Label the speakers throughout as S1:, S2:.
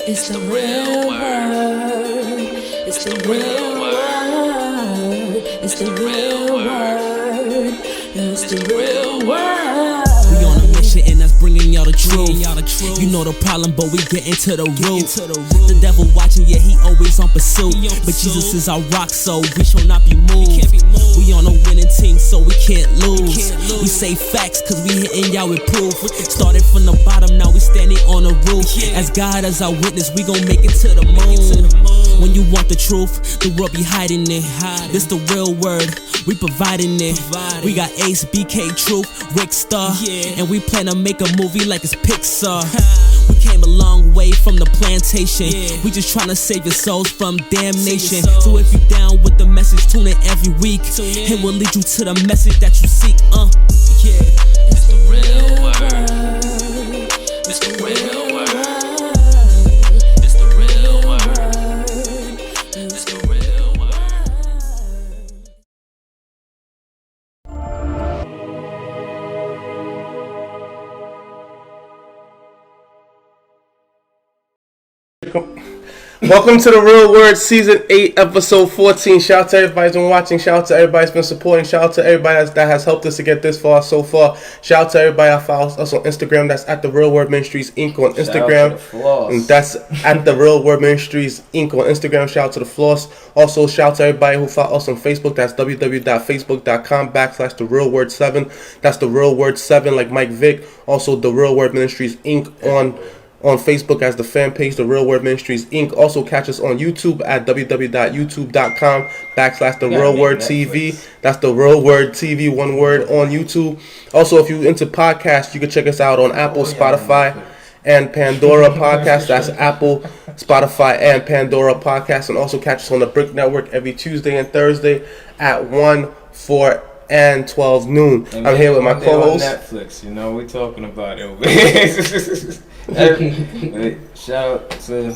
S1: It's the real word. It's the real word. It's the real word. It's the real word.
S2: We on a mission and that's bringing y'all the truth. You know the problem, but we get into the root. The devil watching, yeah, he always on pursuit. But Jesus is our rock, so we shall not be moved. We on a winning team, so we can't lose. We say facts, cause we hitting y'all with proof. Started from the bottom, now we standing on the roof. As God as our witness, we gon' make it to the moon. When you want the truth, the world be hiding it. This the real word, we providing it. We got Ace, BK, Truth, Rick Star, and we plan to make a movie like it's Pixar. We came a long way from the plantation. We just tryna save your souls from damnation. So if you down with the message, tune in every week. It will lead you to the message that you seek.
S1: It's the real word. It's the real word. It's the real word. It's the real
S3: word. Welcome to the Real Word Season 8, Episode 14. Shout out to everybody who's been watching. Shout out to everybody who's been supporting. Shout out to everybody that has helped us to get this far so far. Shout out to everybody that follows us on Instagram. That's at The Real Word Ministries Inc. on Instagram. And that's at The Real Word Ministries Inc. on Instagram. Shout out to the Floss. Also, shout out to everybody who follows us on Facebook. That's www.facebook.com/TheRealWord7. That's The Real Word 7, like Mike Vick. Also, The Real Word Ministries Inc. on Facebook as the fan page, The Real Word Ministries Inc. Also catch us on YouTube at www.youtube.com/TheRealWordTV. That's The Real Word TV, one word, on YouTube. Also, if you're into podcasts, you can check us out on Apple, Spotify, and Pandora Podcast. That's Apple, Spotify, and Pandora Podcast. And also catch us on the Brick Network every Tuesday and Thursday at 1, 4, and 12 noon.
S4: And
S3: I'm here with my co-host.
S4: Netflix, you know, we're talking about it. Shout out to,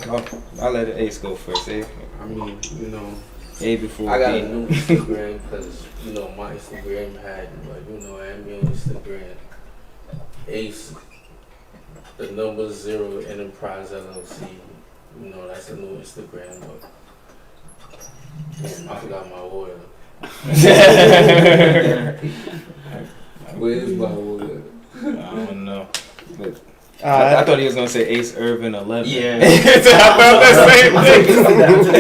S4: I'll let Ace go first, eh?
S5: I mean, you know,
S4: A before
S5: I got
S4: B.
S5: a new Instagram because, you know, my Instagram had, like, you know, I me on Instagram. Ace, the number ZeroEnterprise LLC. You know, that's a new Instagram, but I forgot my order. Where's my order?
S4: I don't know. But I thought he was gonna say Ace Urban 11.
S5: Yeah.
S4: I felt the same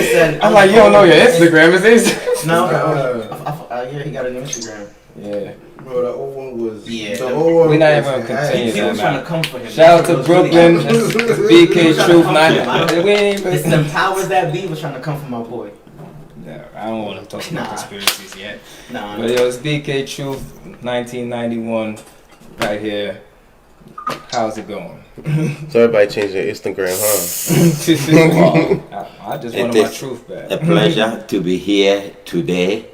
S4: thing. I'm like, you don't know your Instagram, is Ace?
S6: No, yeah, he got a new Instagram.
S4: Yeah.
S5: Bro, the old one was.
S6: Yeah,
S5: the old one.
S4: We're not even gonna continue
S6: He was
S4: that
S6: trying
S4: now.
S6: to come for him.
S4: Shout out to Brooklyn, BK Truth. We ain't
S6: It's them powers that be was trying to come for my boy.
S4: No, I don't want to talk about conspiracies yet.
S6: Nah.
S4: But yo, it's BK Truth, 1991, right here. How's it going?
S3: So everybody changed their Instagram, huh?
S4: I just wanted my truth back.
S7: A pleasure to be here today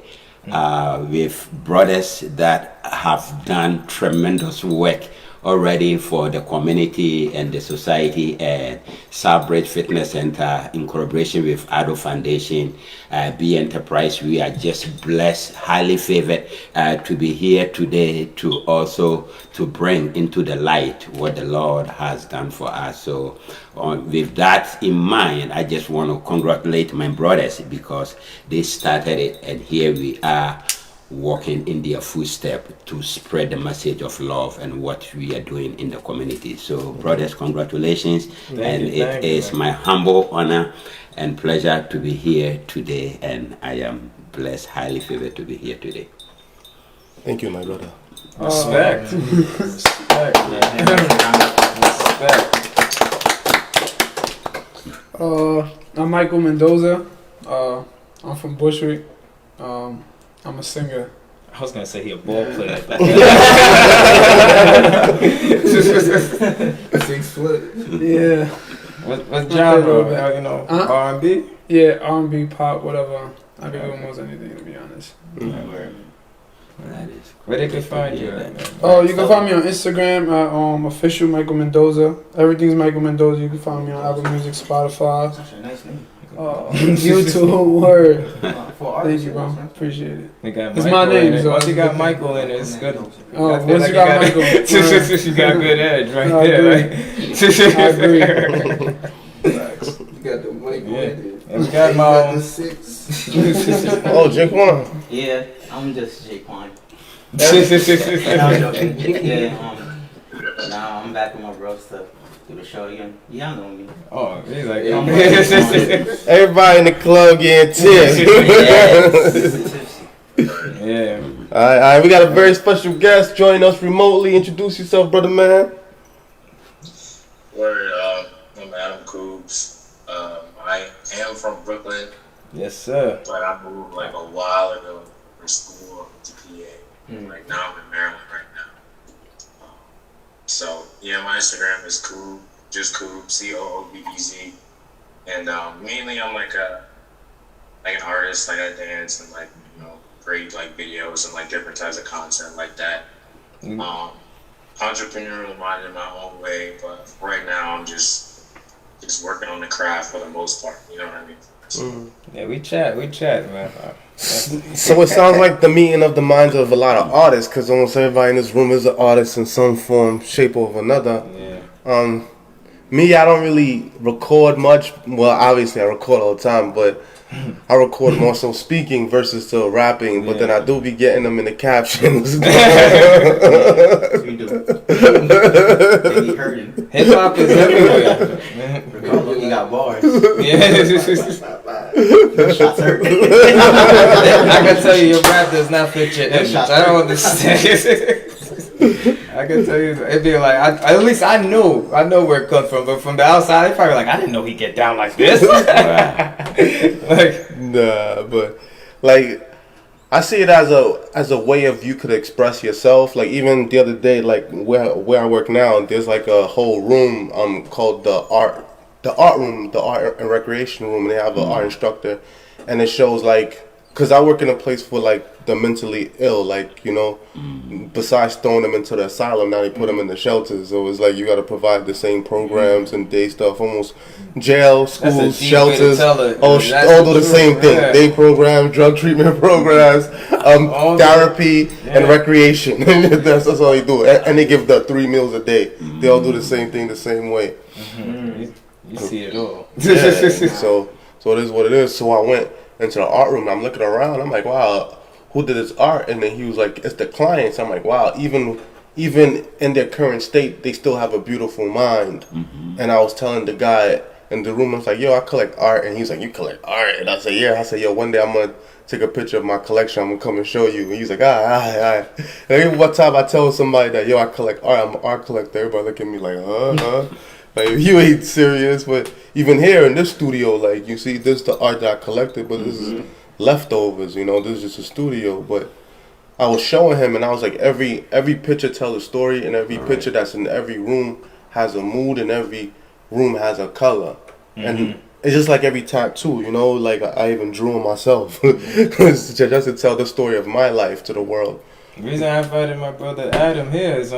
S7: with brothers that have done tremendous work already for the community and the society at Southbridge Fitness Center in collaboration with Addo Foundation, ZeroEnterprise. We are just blessed, highly favored to be here today to also to bring into the light what the Lord has done for us. So with that in mind, I just want to congratulate my brothers because they started it and here we are walking in their footsteps to spread the message of love and what we are doing in the community. So brothers, congratulations. It is my humble honor and pleasure to be here today, and I am blessed, highly favored to be here today.
S3: Thank you, my brother.
S4: Respect. Respect.
S8: I'm Michaelmendoza. I'm from Bushwick. I'm a singer.
S4: I was gonna say he a ball player.
S5: 6 foot.
S8: Yeah.
S4: What genre? You know, R&B?
S8: Yeah, R&B, pop, whatever. I can do almost anything, to be honest.
S4: Where they can find you at, man?
S8: Oh, you can find me on Instagram at official Michaelmendoza. Everything's Michaelmendoza. You can find me on Apple Music, Spotify.
S6: That's a nice name.
S8: YouTube, word.
S6: For
S8: Thank you, bro. Appreciate it.
S4: They got
S8: It's
S4: Michael
S8: my name,
S4: in it.
S8: so
S4: Once you got Michael in it, it's good.
S8: Oh,
S4: I feel
S8: once you got Michael.
S4: you got good edge right
S8: No, I
S4: there.
S8: agree.
S4: Like.
S8: I agree.
S4: got my own.
S5: 6.
S3: Oh, Jaquan.
S6: Yeah, I'm just Jaquan.
S4: Yeah.
S6: No, I'm joking. Yeah, now I'm back with my bros to do the show again. Y'all know me.
S4: Oh, he's like,
S3: Everybody in the club getting tips.
S4: yeah.
S3: All right, we got a very special guest joining us remotely. Introduce yourself, brother man.
S9: Word, I'm Coobez. I am from Brooklyn,
S4: Yes, sir.
S9: but I moved like a while ago from school to PA. Like now I'm in Maryland right now. So yeah, my Instagram is Coobez, just Coobez, Coobez, and mainly I'm like an artist. Like I dance and like create like videos and like different types of content like that. Entrepreneurial minded in my own way, but right now I'm just working on the craft for the most part. You know what I mean?
S4: Yeah, we chat, man.
S3: So it sounds like the meeting of the minds of a lot of artists, because almost everybody in this room is an artist in some form, shape, or another.
S4: Yeah.
S3: Me, I don't really record much. Well, obviously I record all the time, but I record more so speaking versus to rapping. But then I do be getting them in the captions.
S6: You do. They be hurting.
S4: Hip hop is everywhere.
S6: Regardless, you got bars.
S4: Yeah.
S6: Shots hurt.
S4: I can tell you, your rap does not fit your image. I don't understand. I can tell you, it'd be like, at least I know where it comes from, but from the outside, they probably like, I didn't know he'd get down like this. Like,
S3: Nah, but like I see it as a way of you could express yourself. Like even the other day, like where I work now, there's like a whole room called the art room, the art and recreation room, and they have an art instructor, and it shows like, because I work in a place for like the mentally ill, like besides throwing them into the asylum, now they put them in the shelters. So it's like you got to provide the same programs and day stuff, almost jail, schools, shelters, all do the same thing.
S4: Yeah.
S3: Day programs, drug treatment programs, therapy and recreation. that's all they do, and they give the 3 meals a day. They all do the same thing the same way.
S4: you see it all.
S3: Yeah. So it is what it is. So I went into the art room. I'm looking around. I'm like, wow, who did this art? And then he was like, it's the clients. I'm like, wow, even in their current state, they still have a beautiful mind. And I was telling the guy in the room, I was like, yo, I collect art. And he's like, you collect art? And I said, yeah. I said, yo, one day I'm going to take a picture of my collection. I'm going to come and show you. And he's like, all right. And one time I tell somebody that, yo, I collect art. I'm an art collector. Everybody look at me like, like, you ain't serious. But even here in this studio, like, you see, this is the art that I collected, but this is leftovers, this is just a studio. But I was showing him, and I was like, every picture tells a story, and every picture that's in every room has a mood, and every room has a color. And it's just like every tattoo, like I even drew them myself. just to tell the story of my life to the world.
S4: The reason I invited my brother Adam here is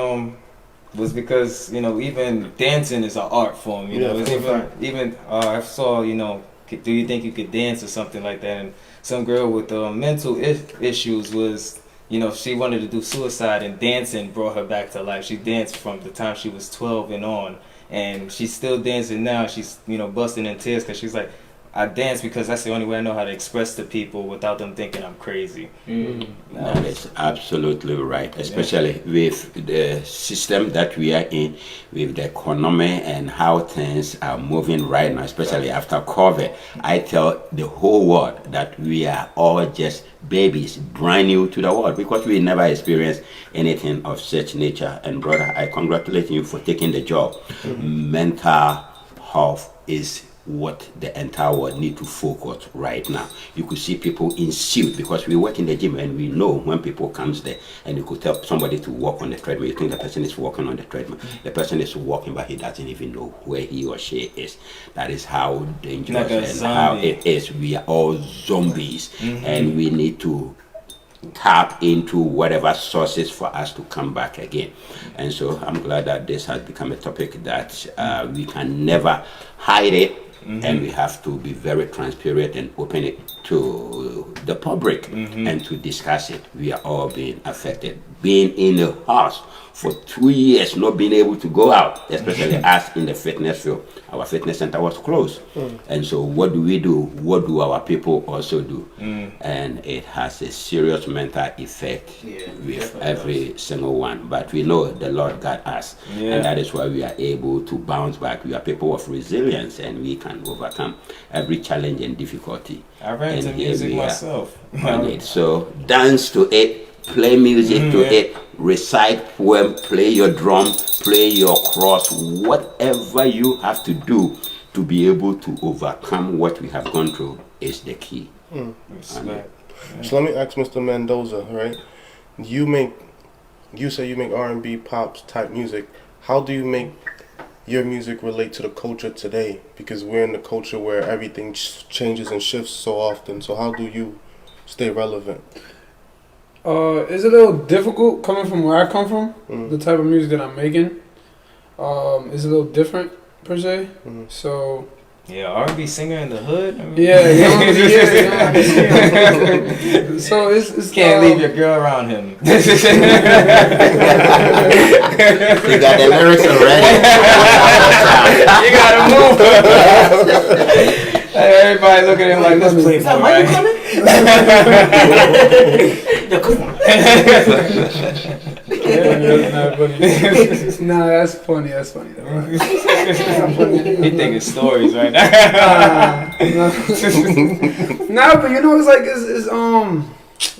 S4: was because even dancing is an art form. It's even I saw do you think you could dance or something like that? And some girl with mental issues was she wanted to do suicide, and dancing brought her back to life. She danced from the time she was 12 and on, and she's still dancing now. She's busting in tears because she's like, I dance because that's the only way I know how to express to people without them thinking I'm crazy.
S7: That is absolutely right, especially with the system that we are in, with the economy and how things are moving right now, especially after COVID. I tell the whole world that we are all just babies, brand new to the world, because we never experienced anything of such nature. And brother, I congratulate you for taking the job. Mental health is what the entire world need to focus right now. You could see people in suit, because we work in the gym and we know when people comes there, and you could tell somebody to walk on the treadmill. You think the person is walking on the treadmill. The person is walking, but he doesn't even know where he or she is. That is how dangerous and how it is. We are all zombies, and we need to tap into whatever sources for us to come back again. And so I'm glad that this has become a topic that we can never hide it. And we have to be very transparent and open it to the public and to discuss it. We are all being affected. Being in a house for 2 years, not being able to go out, especially us in the fitness field, our fitness center was closed. And so what do we do? What do our people also do? And it has a serious mental effect with every single one. But we know the Lord got us. And that is why we are able to bounce back. We are people of resilience, and we can overcome every challenge and difficulty.
S4: I ran
S7: and
S4: to music myself.
S7: So dance to it, play music to it, recite poem, play your drum, play your cross, whatever you have to do to be able to overcome what we have gone through is the key.
S3: So let me ask Mr. Mendoza, right? You say you make R&B, pops type music. How do you make your music relate to the culture today? Because we're in the culture where everything changes and shifts so often. So how do you stay relevant?
S8: It's a little difficult coming from where I come from. The type of music that I'm making is a little different per se. So
S4: R&B singer in the hood. I mean.
S8: So it's
S4: can't leave your girl around him.
S7: You got the lyrics already.
S4: You gotta move. Everybody look at him like, let's play for right?
S8: Nah, that's funny. That's funny.
S4: He thinking stories right now.
S8: Nah, but you know, it's like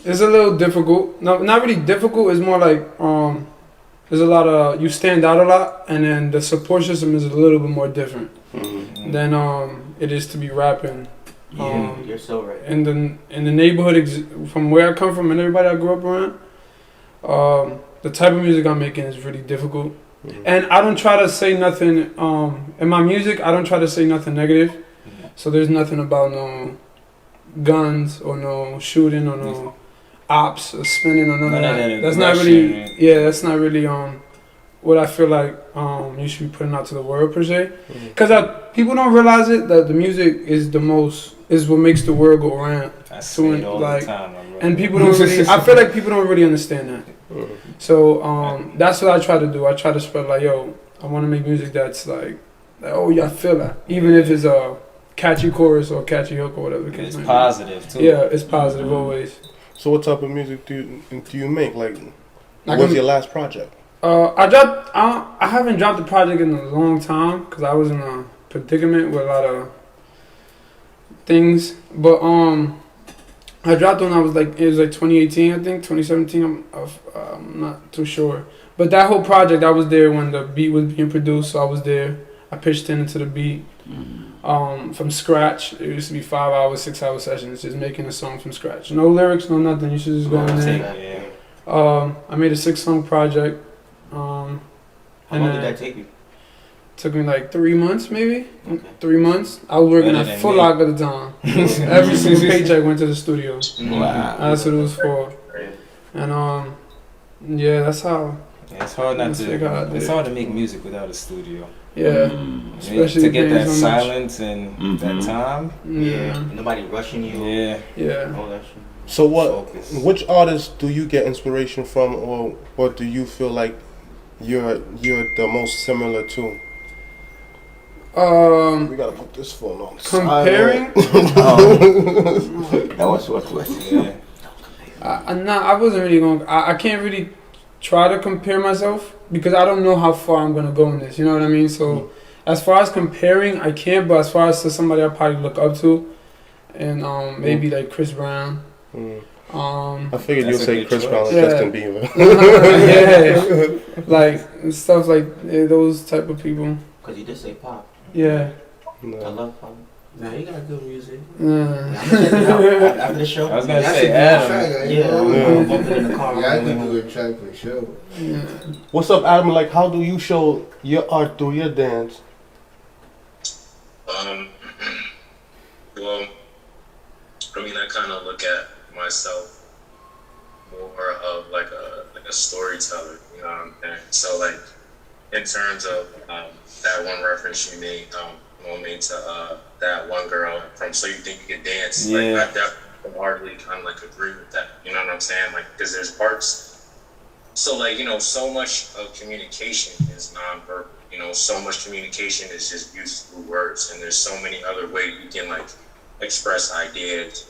S8: it's a little difficult. No, not really difficult. It's more like there's a lot of, you stand out a lot, and then the support system is a little bit more different than it is to be rapping.
S6: You're so right.
S8: In the neighborhood, from where I come from and everybody I grew up around, the type of music I'm making is really difficult. And I don't try to say nothing, in my music, I don't try to say nothing negative. So there's nothing about no guns or no shooting or no ops or spinning or none of that. That's not really, that's not really what I feel like you should be putting out to the world per se. Because people don't realize it, that the music is what makes the world go around.
S4: I say it all the time.
S8: And people don't really, I feel like people don't really understand that. So that's what I try to do. I try to spread like, yo, I want to make music that's like, oh yeah, I feel that. Even if it's a catchy chorus or catchy hook or whatever.
S4: It's positive too.
S8: Yeah, it's positive always.
S3: So what type of music do you make? Like what's your last project?
S8: I haven't dropped a project in a long time because I was in a predicament with a lot of things. But I dropped when it was like 2018, I think 2017. I'm not too sure. But that whole project, I was there when the beat was being produced, so I was there. I pitched into the beat from scratch. It used to be 5 hour, 6 hour sessions, just making a song from scratch. No lyrics, no nothing. You should just go in there. I made a 6-song project.
S6: How long did that take you?
S8: Took me like 3 months, maybe. 3 months. I was working at Foot Locker at the time. Every single paycheck went to the studio.
S7: Wow.
S8: That's what it was for. And that's how.
S4: It's hard it's hard to make music without a studio.
S8: Yeah. Especially
S4: to get that silence and that time.
S6: Yeah. Nobody rushing you.
S8: Yeah.
S6: All that shit.
S3: So which artists do you get inspiration from, or what do you feel like you're the most similar to? We gotta put this phone on.
S8: Comparing?
S7: That was what was.
S8: I wasn't really going. I can't really try to compare myself because I don't know how far I'm gonna go in this. You know what I mean? So as far as comparing, I can't. But as far as to somebody I probably look up to, and maybe like Chris Brown.
S3: I figured you'd say Chris Brown and Justin Bieber.
S8: Like stuff like those type of people.
S6: Cause you did say pop.
S8: Yeah.
S6: I love pop.
S5: Nah, you got good music.
S6: After the show.
S4: I was gonna say Adam.
S6: I'm bumping in the car.
S5: Yeah, I can do a track for sure.
S8: Yeah.
S3: What's up, Adam? Like, how do you show your art through your dance?
S9: Well, I mean, I kind of look at myself more of like a storyteller, you know what I'm saying? So like, in terms of that one reference you made, to that one girl from So You Think You Can Dance, like I definitely hardly kind of like agree with that, you know what I'm saying? Like, because there's parts, so like, you know, so much of communication is nonverbal, so much communication is just used through words, and there's so many other ways you can like express ideas,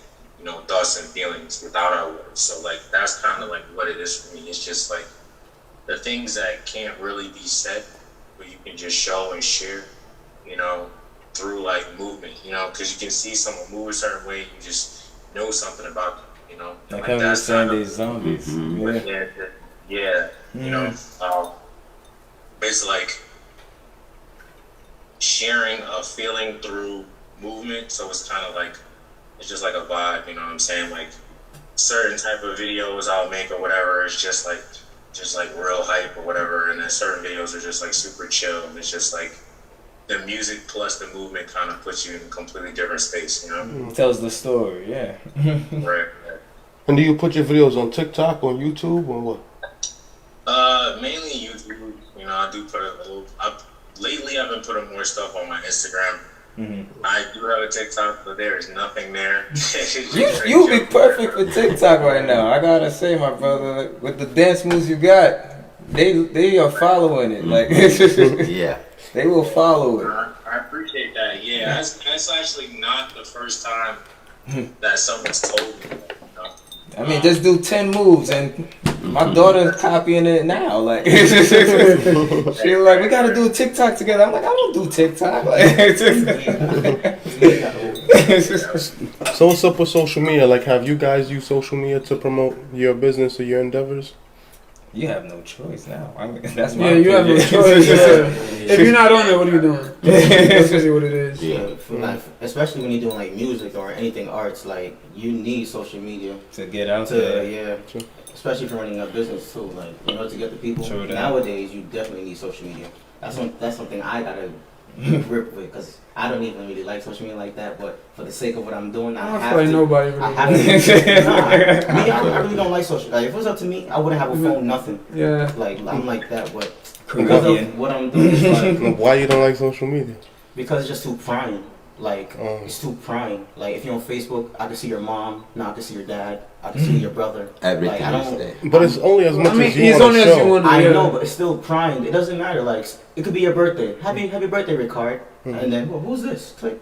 S9: thoughts and feelings without our words. So like that's kind of like what it is for me. It's just like the things that can't really be said, but you can just show and share, through like movement, because you can see someone move a certain way, you just know something about them,
S4: Like how we saying these zombies.
S9: It's like sharing a feeling through movement. So it's kind of like, it's just like a vibe, you know what I'm saying? Like certain type of videos I'll make or whatever, it's just like real hype or whatever. And then certain videos are just like super chill. And it's just like the music plus the movement kind of puts you in a completely different space,
S4: Tells the story, yeah.
S9: Right.
S3: And do you put your videos on TikTok, on YouTube, or what?
S9: Mainly YouTube. I do put a little. Lately, I've been putting more stuff on my Instagram. I do have a TikTok, but there is nothing there.
S4: You be perfect for TikTok right now. I gotta say, my brother, with the dance moves you got, they are following it. Like,
S7: Yeah.
S4: they will follow it.
S9: I appreciate that. Yeah, that's actually not the first time that someone's told me that.
S4: I mean, just do 10 moves, and my daughter's copying it now. Like, she's like, we gotta do a TikTok together. I'm like, I don't do TikTok.
S3: So what's up with social media? Like, have you guys used social media to promote your business or your endeavors?
S4: You have no choice now. I mean, that's my
S8: you have no choice. If you're not on it, what are you doing? That's really what it is.
S6: Yeah, especially when you're doing like music or anything arts, like you need social media
S4: to get out there.
S6: Yeah, especially for running a business too. Like to get the people.
S4: True that.
S6: Nowadays, you definitely need social media. That's something I gotta grip with, because I don't even really like social media like that. But for the sake of what I'm doing,
S8: I don't feel like nobody really.
S6: I have to. I really don't like social. Like if it was up to me, I wouldn't have a phone, nothing.
S8: Yeah.
S6: Like I'm like that, but because of what I'm doing, it's like,
S3: Why you don't like social media?
S6: because it's just too prying. Like it's too prying. Like if you're on Facebook, I can see your mom. Now I can see your dad. I can see your brother.
S7: Everything
S6: Like, I
S7: is
S6: don't.
S7: there.
S3: But it's only as much as you
S8: it's
S3: want
S8: only
S3: to
S8: as you
S3: show.
S8: want to.
S6: I know, but it's still prying. It doesn't matter. Like it could be your birthday. Happy birthday, Ricard. And then who's this? It's like,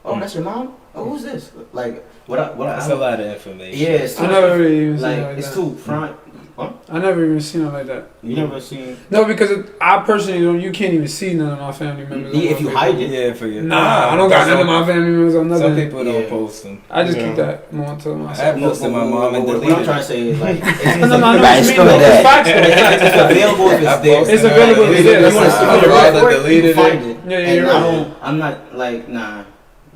S6: oh, that's your mom. Oh, who's this? Like
S4: That's a lot of information.
S6: Yeah, it's too,
S8: I never really even seen it
S6: like
S8: like
S6: it's
S8: that.
S6: too prying. Huh?
S8: I never even seen it like that.
S6: You never seen?
S8: No, because I personally don't. You can't even see none of my family members.
S6: If you hide it.
S4: Yeah, for you.
S8: Nah, I don't got none of my family members on nothing.
S4: Some people don't post them.
S8: I just keep that more to
S4: I
S8: myself.
S4: have posted my mom and
S6: What I'm
S4: deleted
S6: trying
S4: it.
S6: to say is like
S8: No,
S6: it's
S7: But it's still there.
S8: It's factual.
S6: it's available if it's there.
S8: It's available if it's there.
S6: You want to
S4: I'd
S6: see
S4: rather
S6: it,
S4: deleted
S6: you find
S4: it.
S6: it.
S8: Yeah,
S6: And
S8: you're right.
S6: I'm not like nah.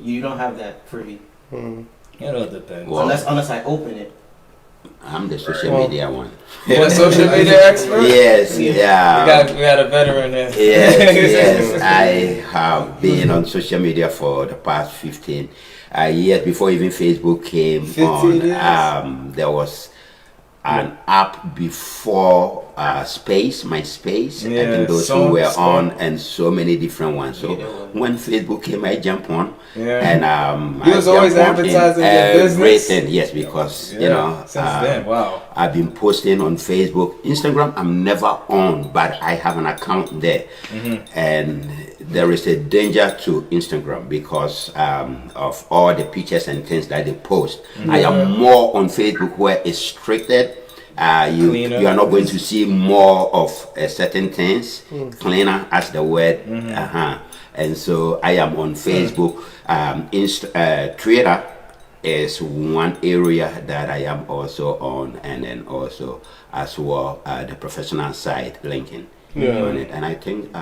S6: You don't have that privy
S4: It all depends.
S7: Well,
S6: unless I open it.
S7: I'm the social media one.
S4: You're a social media expert?
S7: Yes, yeah.
S4: We got a veteran here.
S7: Yes, I have been on social media for the past 15 years. Before even Facebook came
S4: 15
S7: on,
S4: years?
S7: there was an app before MySpace. I
S4: Yeah,
S7: think those who were on, and so many different ones. So when Facebook came, I jumped on.
S4: Yeah.
S7: And
S4: You was always advertising your business?
S7: everything. Yes, because
S4: Since then, wow.
S7: I've been posting on Facebook, Instagram. I'm never on, but I have an account there, and there is a danger to Instagram because of all the pictures and things that they post. I am more on Facebook where it's restricted. You are not going to see more of certain things, cleaner as the word. And so I am on Facebook. Twitter is one area that I am also on, and then also as well the professional side linking on it. And I think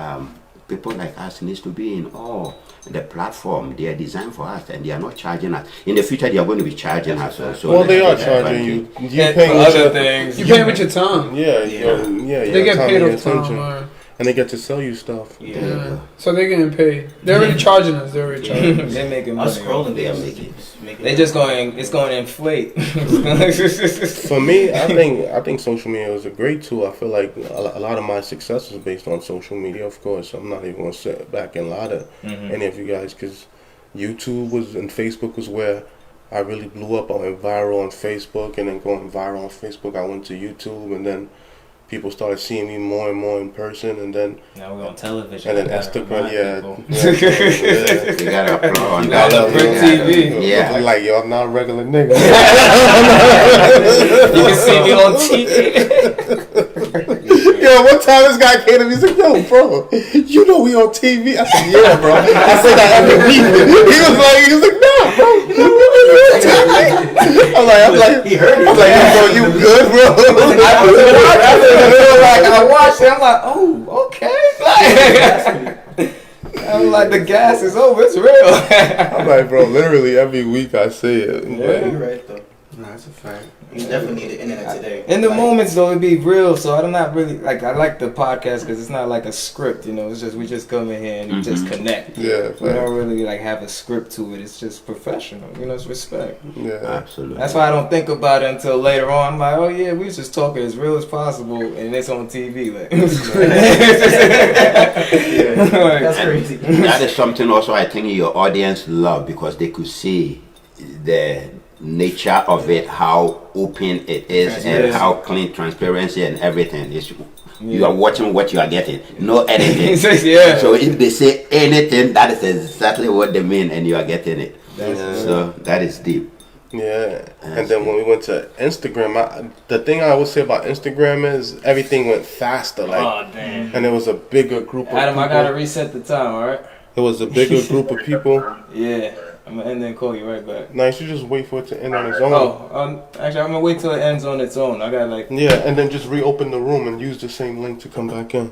S7: people like us needs to be in all the platform. They are designed for us, and they are not charging us. In the future, they are going to be charging us also.
S3: Well, they are charging you. You're
S4: And
S3: paying
S4: for
S3: with
S4: other
S3: your,
S4: things.
S8: You pay with your time.
S3: yeah,
S8: They get
S3: time
S8: paid
S3: and your
S8: off time.
S3: attention.
S8: Right?
S3: And they get to sell you stuff.
S8: Yeah. So they're getting paid. They're already charging us. They're already charging us.
S4: They're making
S6: I'm
S4: money.
S6: scrolling.
S7: They are
S4: They just going. It's going to inflate.
S3: For me, I think social media is a great tool. I feel like a lot of my success is based on social media. Of course, I'm not even going to sit back and lie to any of you guys, because YouTube and Facebook was where I really blew up. I went viral on Facebook, and then going viral on Facebook, I went to YouTube, and then people started seeing me more and more in person, and then
S4: now we're on television.
S3: and then Instagram, yeah.
S7: You gotta upload on
S4: You gotta bring TV.
S7: Yeah.
S3: Like, yo, I'm not a regular nigga.
S4: You can see me on TV.
S3: Yo, one time this guy came to me, he's like, yo, bro, you know we on TV? I said, yeah, bro. I say that every week. He was like, nah, bro, you know we on TV. I'm like,
S6: He heard it.
S3: I'm like, yo, bro, you good, bro?
S4: I watched it. I'm like, oh, okay. I'm like, the gas is over. It's real.
S3: I'm like, bro, literally every week I say it.
S6: Yeah, you're right though.
S5: Nah, that's a fact.
S6: You definitely need the internet today.
S4: In the moments though, it be real. So I'm not really like, I like the podcast because it's not like a script. You know, it's just we just come in here and we just connect.
S3: Yeah,
S4: We don't really like have a script to it. It's just professional. You know, it's respect.
S3: yeah.
S7: Absolutely.
S4: That's why I don't think about it until later on. I'm like, oh yeah, we was just talking as real as possible, and it's on TV. Like,
S6: That's crazy.
S7: That is something also I think your audience love because they could see the nature of it, how open it is, and how clean transparency and everything is. You are watching what you are getting, no editing.
S4: Yeah.
S7: So if they say anything, that is exactly what they mean, and you are getting it. So that is deep.
S3: Yeah, and then when we went to Instagram, the thing I always say about Instagram is everything went faster. Like,
S4: Oh damn.
S3: and it was a bigger group of
S4: Adam,
S3: people.
S4: I gotta reset the time. All right.
S3: It was a bigger group of people.
S4: Yeah. I'm gonna end and call you right back.
S3: Now you should just wait for it to end on its own.
S4: Actually, I'm gonna wait till it ends on its own. I got like.
S3: Yeah, and then just reopen the room and use the same link to come back in.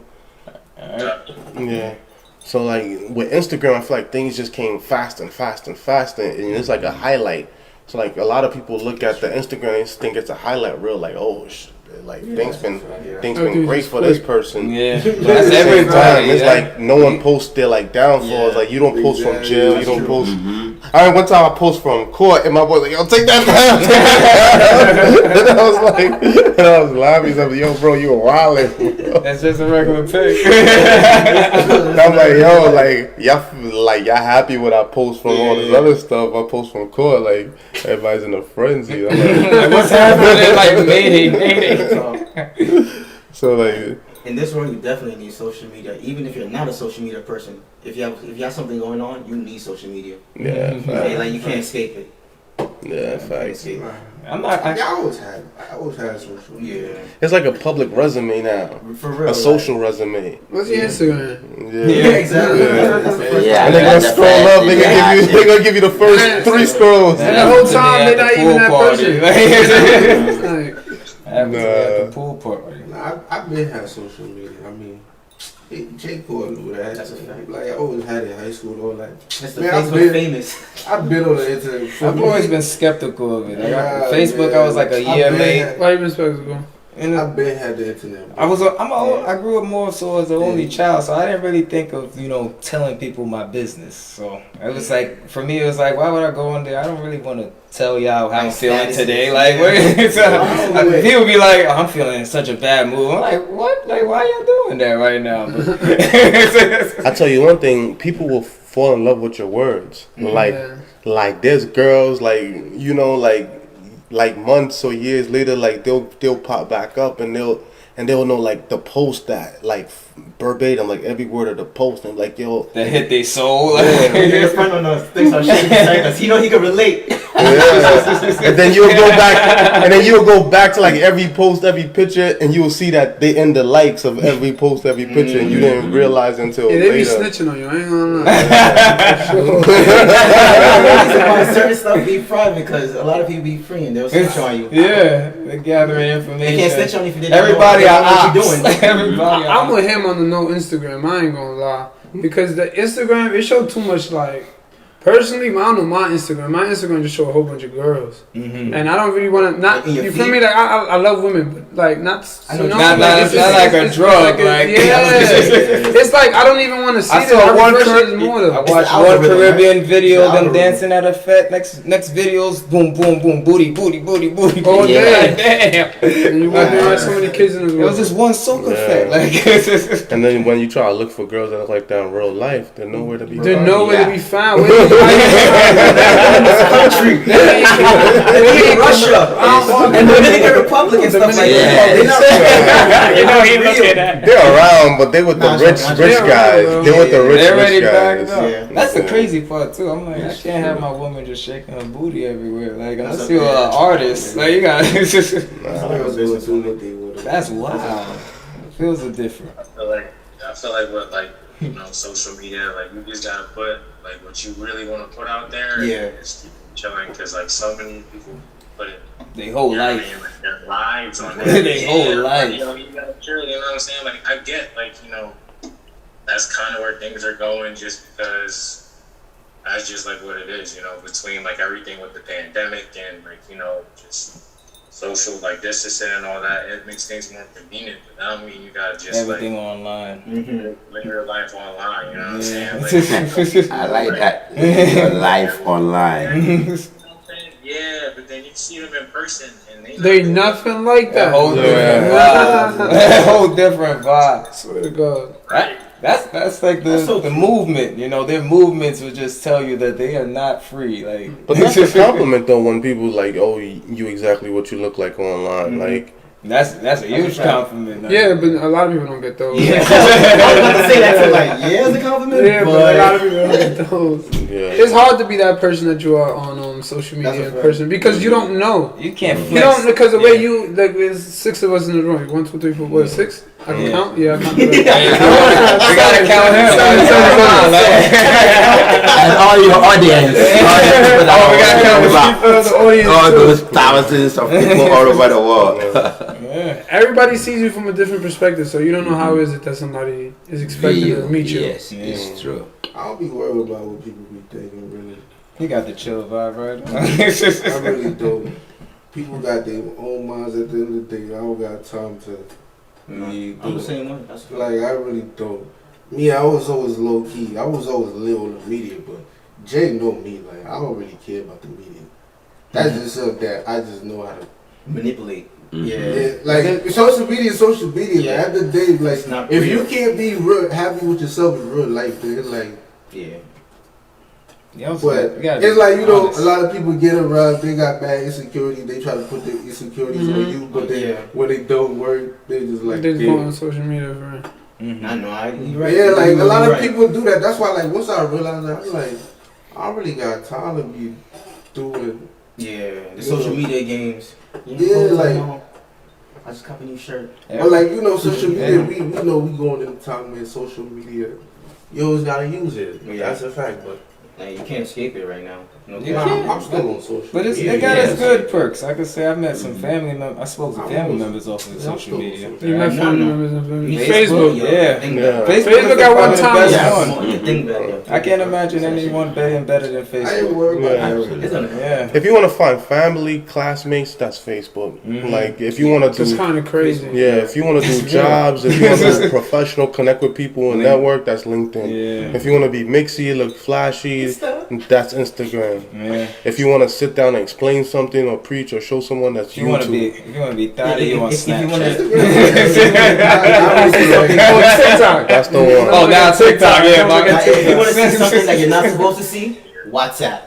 S4: Alright.
S3: Yeah. So like with Instagram, I feel like things just came fast and fast and fast, and it's like a highlight. So like a lot of people look at the Instagram and think it's a highlight reel, like like things been great for this person.
S4: Yeah.
S3: But at
S4: That's
S3: the same
S4: everybody.
S3: time, it's
S4: Yeah.
S3: like no one posts their like downfalls. Like you don't post from jail, you don't post.
S7: Mm-hmm.
S3: I mean, one time I post from court, and my boy like, yo, take that down. And I was like, and I was laughing. He's like, yo, bro, you a wildin'.
S4: That's just a regular pic.
S3: And I'm like, yo, like y'all happy when I post from all this other stuff? I post from court, like everybody's in a frenzy. I'm
S4: Like, what's happening? Like mayday.
S3: so like.
S6: In this world, you definitely need social media. Even if you're not a social media person, if you have something going on, you need social media.
S3: Yeah,
S6: Like you can't escape it.
S3: yeah, facts.
S4: I'm not.
S5: I always had social media.
S6: Yeah,
S3: It's like a public resume now,
S6: for real.
S3: a social resume.
S8: What's your Instagram?
S3: Yeah,
S6: exactly. That's the first
S7: Yeah.
S3: And they're gonna
S7: That's
S3: scroll
S7: the
S3: up.
S7: first
S3: They
S7: thing.
S3: gonna give you the first 3 scrolls.
S8: And the whole time they're not even that person. Like,
S4: Happens at the pool party.
S5: Nah, I've been had social media. I mean, J. Cole knew that.
S6: That's a fact.
S5: Like I always had it in high school. All that.
S6: That's the
S5: Man, I've
S6: Facebook
S5: been-
S6: famous.
S5: I've been on the internet.
S4: I've always been skeptical of it. Like,
S5: Yeah,
S4: Facebook,
S5: man.
S4: I was like a year
S5: I've been
S4: late.
S5: had-
S8: why you been spectacle?
S4: And
S5: I've been had the internet.
S4: I grew up more so as an only child, so I didn't really think of, telling people my business. So it was like, for me, it was like, why would I go on there? I don't really want to tell y'all how I'm feeling today. Like, people be like, oh, I'm feeling in such a bad mood. I'm like, what? Like, why y'all doing that right now?
S3: I tell you one thing: people will fall in love with your words. Like there's girls like months or years later, like they'll pop back up and they'll know like the post that like verbatim, like every word of the post, and like yo,
S4: that hit their soul.
S6: Your friend on the things on shaking because he can relate.
S3: Yeah. And then you'll go back to like every post, every picture, and you'll see that they end the likes of every post, every picture, and you didn't realize until
S8: Yeah, they be
S3: later.
S8: snitching on you. I ain't gonna lie.
S6: Certain stuff be private because a lot of people be free and they'll snitch on you.
S4: Yeah, they're gathering information.
S6: They can't snitch on you if you didn't
S4: Everybody
S6: know
S4: are
S6: what
S4: ops.
S6: you doing.
S4: Everybody are
S8: I'm with him on the no Instagram. I ain't gonna lie, because the Instagram it showed too much. Like personally, I don't know my Instagram. My Instagram just show a whole bunch of girls, and I don't really want to. Not
S6: In your
S8: you feel
S6: feed?
S8: me? Like I love women, but like not.
S6: I know
S8: You know,
S6: not
S8: like,
S4: like a drug, like-
S8: it's like I don't even want to see
S4: I
S8: that.
S4: saw
S8: I
S4: one
S8: refresh it more
S4: I
S8: though.
S4: watched
S6: the
S4: one
S6: algorithm,
S4: Caribbean
S6: right?
S4: video,
S6: It's the
S4: them
S6: algorithm.
S4: dancing at a fete. Next videos, boom, boom, boom, booty, booty, booty, booty.
S8: Oh,
S4: booty.
S8: yeah.
S4: Damn.
S8: And you walk around so many kids in this
S4: It
S8: world.
S4: was just one soca
S3: Yeah.
S4: fete. Like,
S3: And then when you try to look for girls that look like that in real life, they're nowhere to be
S8: They're
S3: found.
S8: nowhere
S7: Yeah.
S8: to be found. Where
S6: country. In Russia. And the Dominican Republic and stuff like that.
S4: You know he looking at.
S3: They're around, but they with the rich guys. They're with the rich guys.
S4: Yeah. That's the crazy part too. I'm like, I can't have my woman just shaking her booty everywhere. Like, unless you're an artist, like you got. That's wild. It feels different.
S9: I feel like what, like, you know, social media, like, you just gotta put like what you really want to put out there.
S6: Yeah.
S9: And just keep chilling, because like so many people put it.
S4: They whole life.
S9: Like, their lives on there.
S4: They whole life.
S9: You know, you gotta chill. You know what I'm saying? Like, I get, like, you know, that's kind of where things are going, just because that's just like what it is. You know, between like everything with the pandemic and like, you know, just social like distancing and all that, it makes things more convenient. But that don't mean you gotta just
S4: everything online.
S9: Live your life online. You know what I'm saying? Like,
S7: I like that. Your life online.
S9: yeah, but then you see them in person and
S8: they nothing like that.
S4: Whole different vibe. Whole different vibe.
S8: Swear to God.
S4: That's like the movement, you know. Their movements would just tell you that they are not free. Like,
S3: but that's a compliment though when people like, oh, you exactly what you look like online. Like,
S4: that's a huge compliment.
S8: Yeah, but a lot of people don't get those.
S6: Yeah. I was about to say that too. Like, yeah, it's a compliment.
S8: Yeah, but a lot of people don't get those.
S3: Yeah.
S8: It's hard to be that person that you are on social media in person because you don't know.
S4: You can't flex.
S8: You don't, because the way you, like, there's 6 of us in the room. 1, 2, 3, 4, what, 6? I can count? Yeah, I can count.
S4: We gotta count him.
S7: And all your audience. We
S4: gotta count
S8: the audience.
S7: All those thousands of people all over the world.
S8: Everybody sees you from a different perspective, so you don't know how is it that somebody is expecting to meet you.
S7: Yes, it's true.
S10: I don't be worried about what people be thinking, really.
S4: He got the chill vibe, right?
S10: I really don't. People got their own minds at the end of the day. I don't got time to.
S6: I'm the same way. That's good.
S10: Like, I really don't. Me, I was always low key. I was always lit on the media, but Jay know me. Like, I don't really care about the media. That's just something that I just know how to
S6: manipulate.
S10: Yeah, like social media is social media. Yeah. Like, at the end of the day, like, if you can't be real happy with yourself in real life, then it's like, but it's like, you know, a lot of people get around, they got bad insecurity, they try to put their insecurities on you, but then when they don't work, they just like
S8: they just go on social media for it.
S6: I know, you're
S10: right. Yeah, like a lot of people do that. That's why, like, once I realized that, I was like, I really got time to be doing
S6: the social media games.
S10: Like,
S6: I just copy a new shirt.
S10: But like, you know, social media, we know we going in a time where social media, you always gotta use it. That's a fact, but
S6: you can't escape it right now. No,
S10: I'm still on social
S4: but
S10: media.
S4: It got its good perks. I could say I met some family members. I spoke to family members off of social media.
S8: You met family members on
S4: Facebook? Yeah.
S8: Facebook got one time.
S4: I can't imagine anyone better than Facebook.
S10: I ain't worried about
S3: it. If you want to find family, classmates, that's Facebook. Like, if you want to do...
S8: It's kind of crazy.
S3: Yeah, if you want to do jobs, if you want to be professional, connect with people and network, that's LinkedIn.
S4: Yeah.
S3: If you want to be mixy, look flashy, that's Instagram.
S4: Yeah.
S3: If you want to sit down and explain something or preach or show someone, that's YouTube.
S4: If you want to be thotty, you want Snapchat.
S8: TikTok.
S3: That's the one.
S4: Oh, now TikTok. Yeah,
S6: if you want to see something that you're not supposed to see, WhatsApp.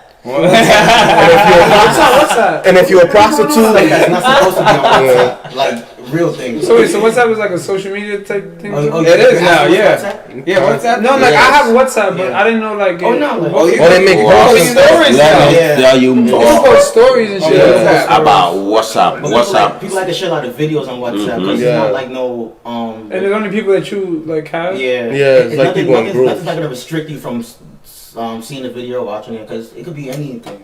S3: And if you're a prostitute,
S6: that's not supposed to be on WhatsApp. Like real things.
S8: So WhatsApp is like a social media type thing?
S4: It is now, yeah. Yeah, WhatsApp?
S8: No, like I have WhatsApp, but I didn't know like...
S3: they make
S4: stories now.
S7: Tell you more
S8: about stories and shit.
S7: About WhatsApp.
S6: People like to share a lot of videos on WhatsApp because it's not like no...
S8: And there's only people that you like have?
S6: Yeah.
S3: Yeah, it's like people in groups.
S6: Nothing's not going to restrict you from... seeing the video, watching it, because it could be anything.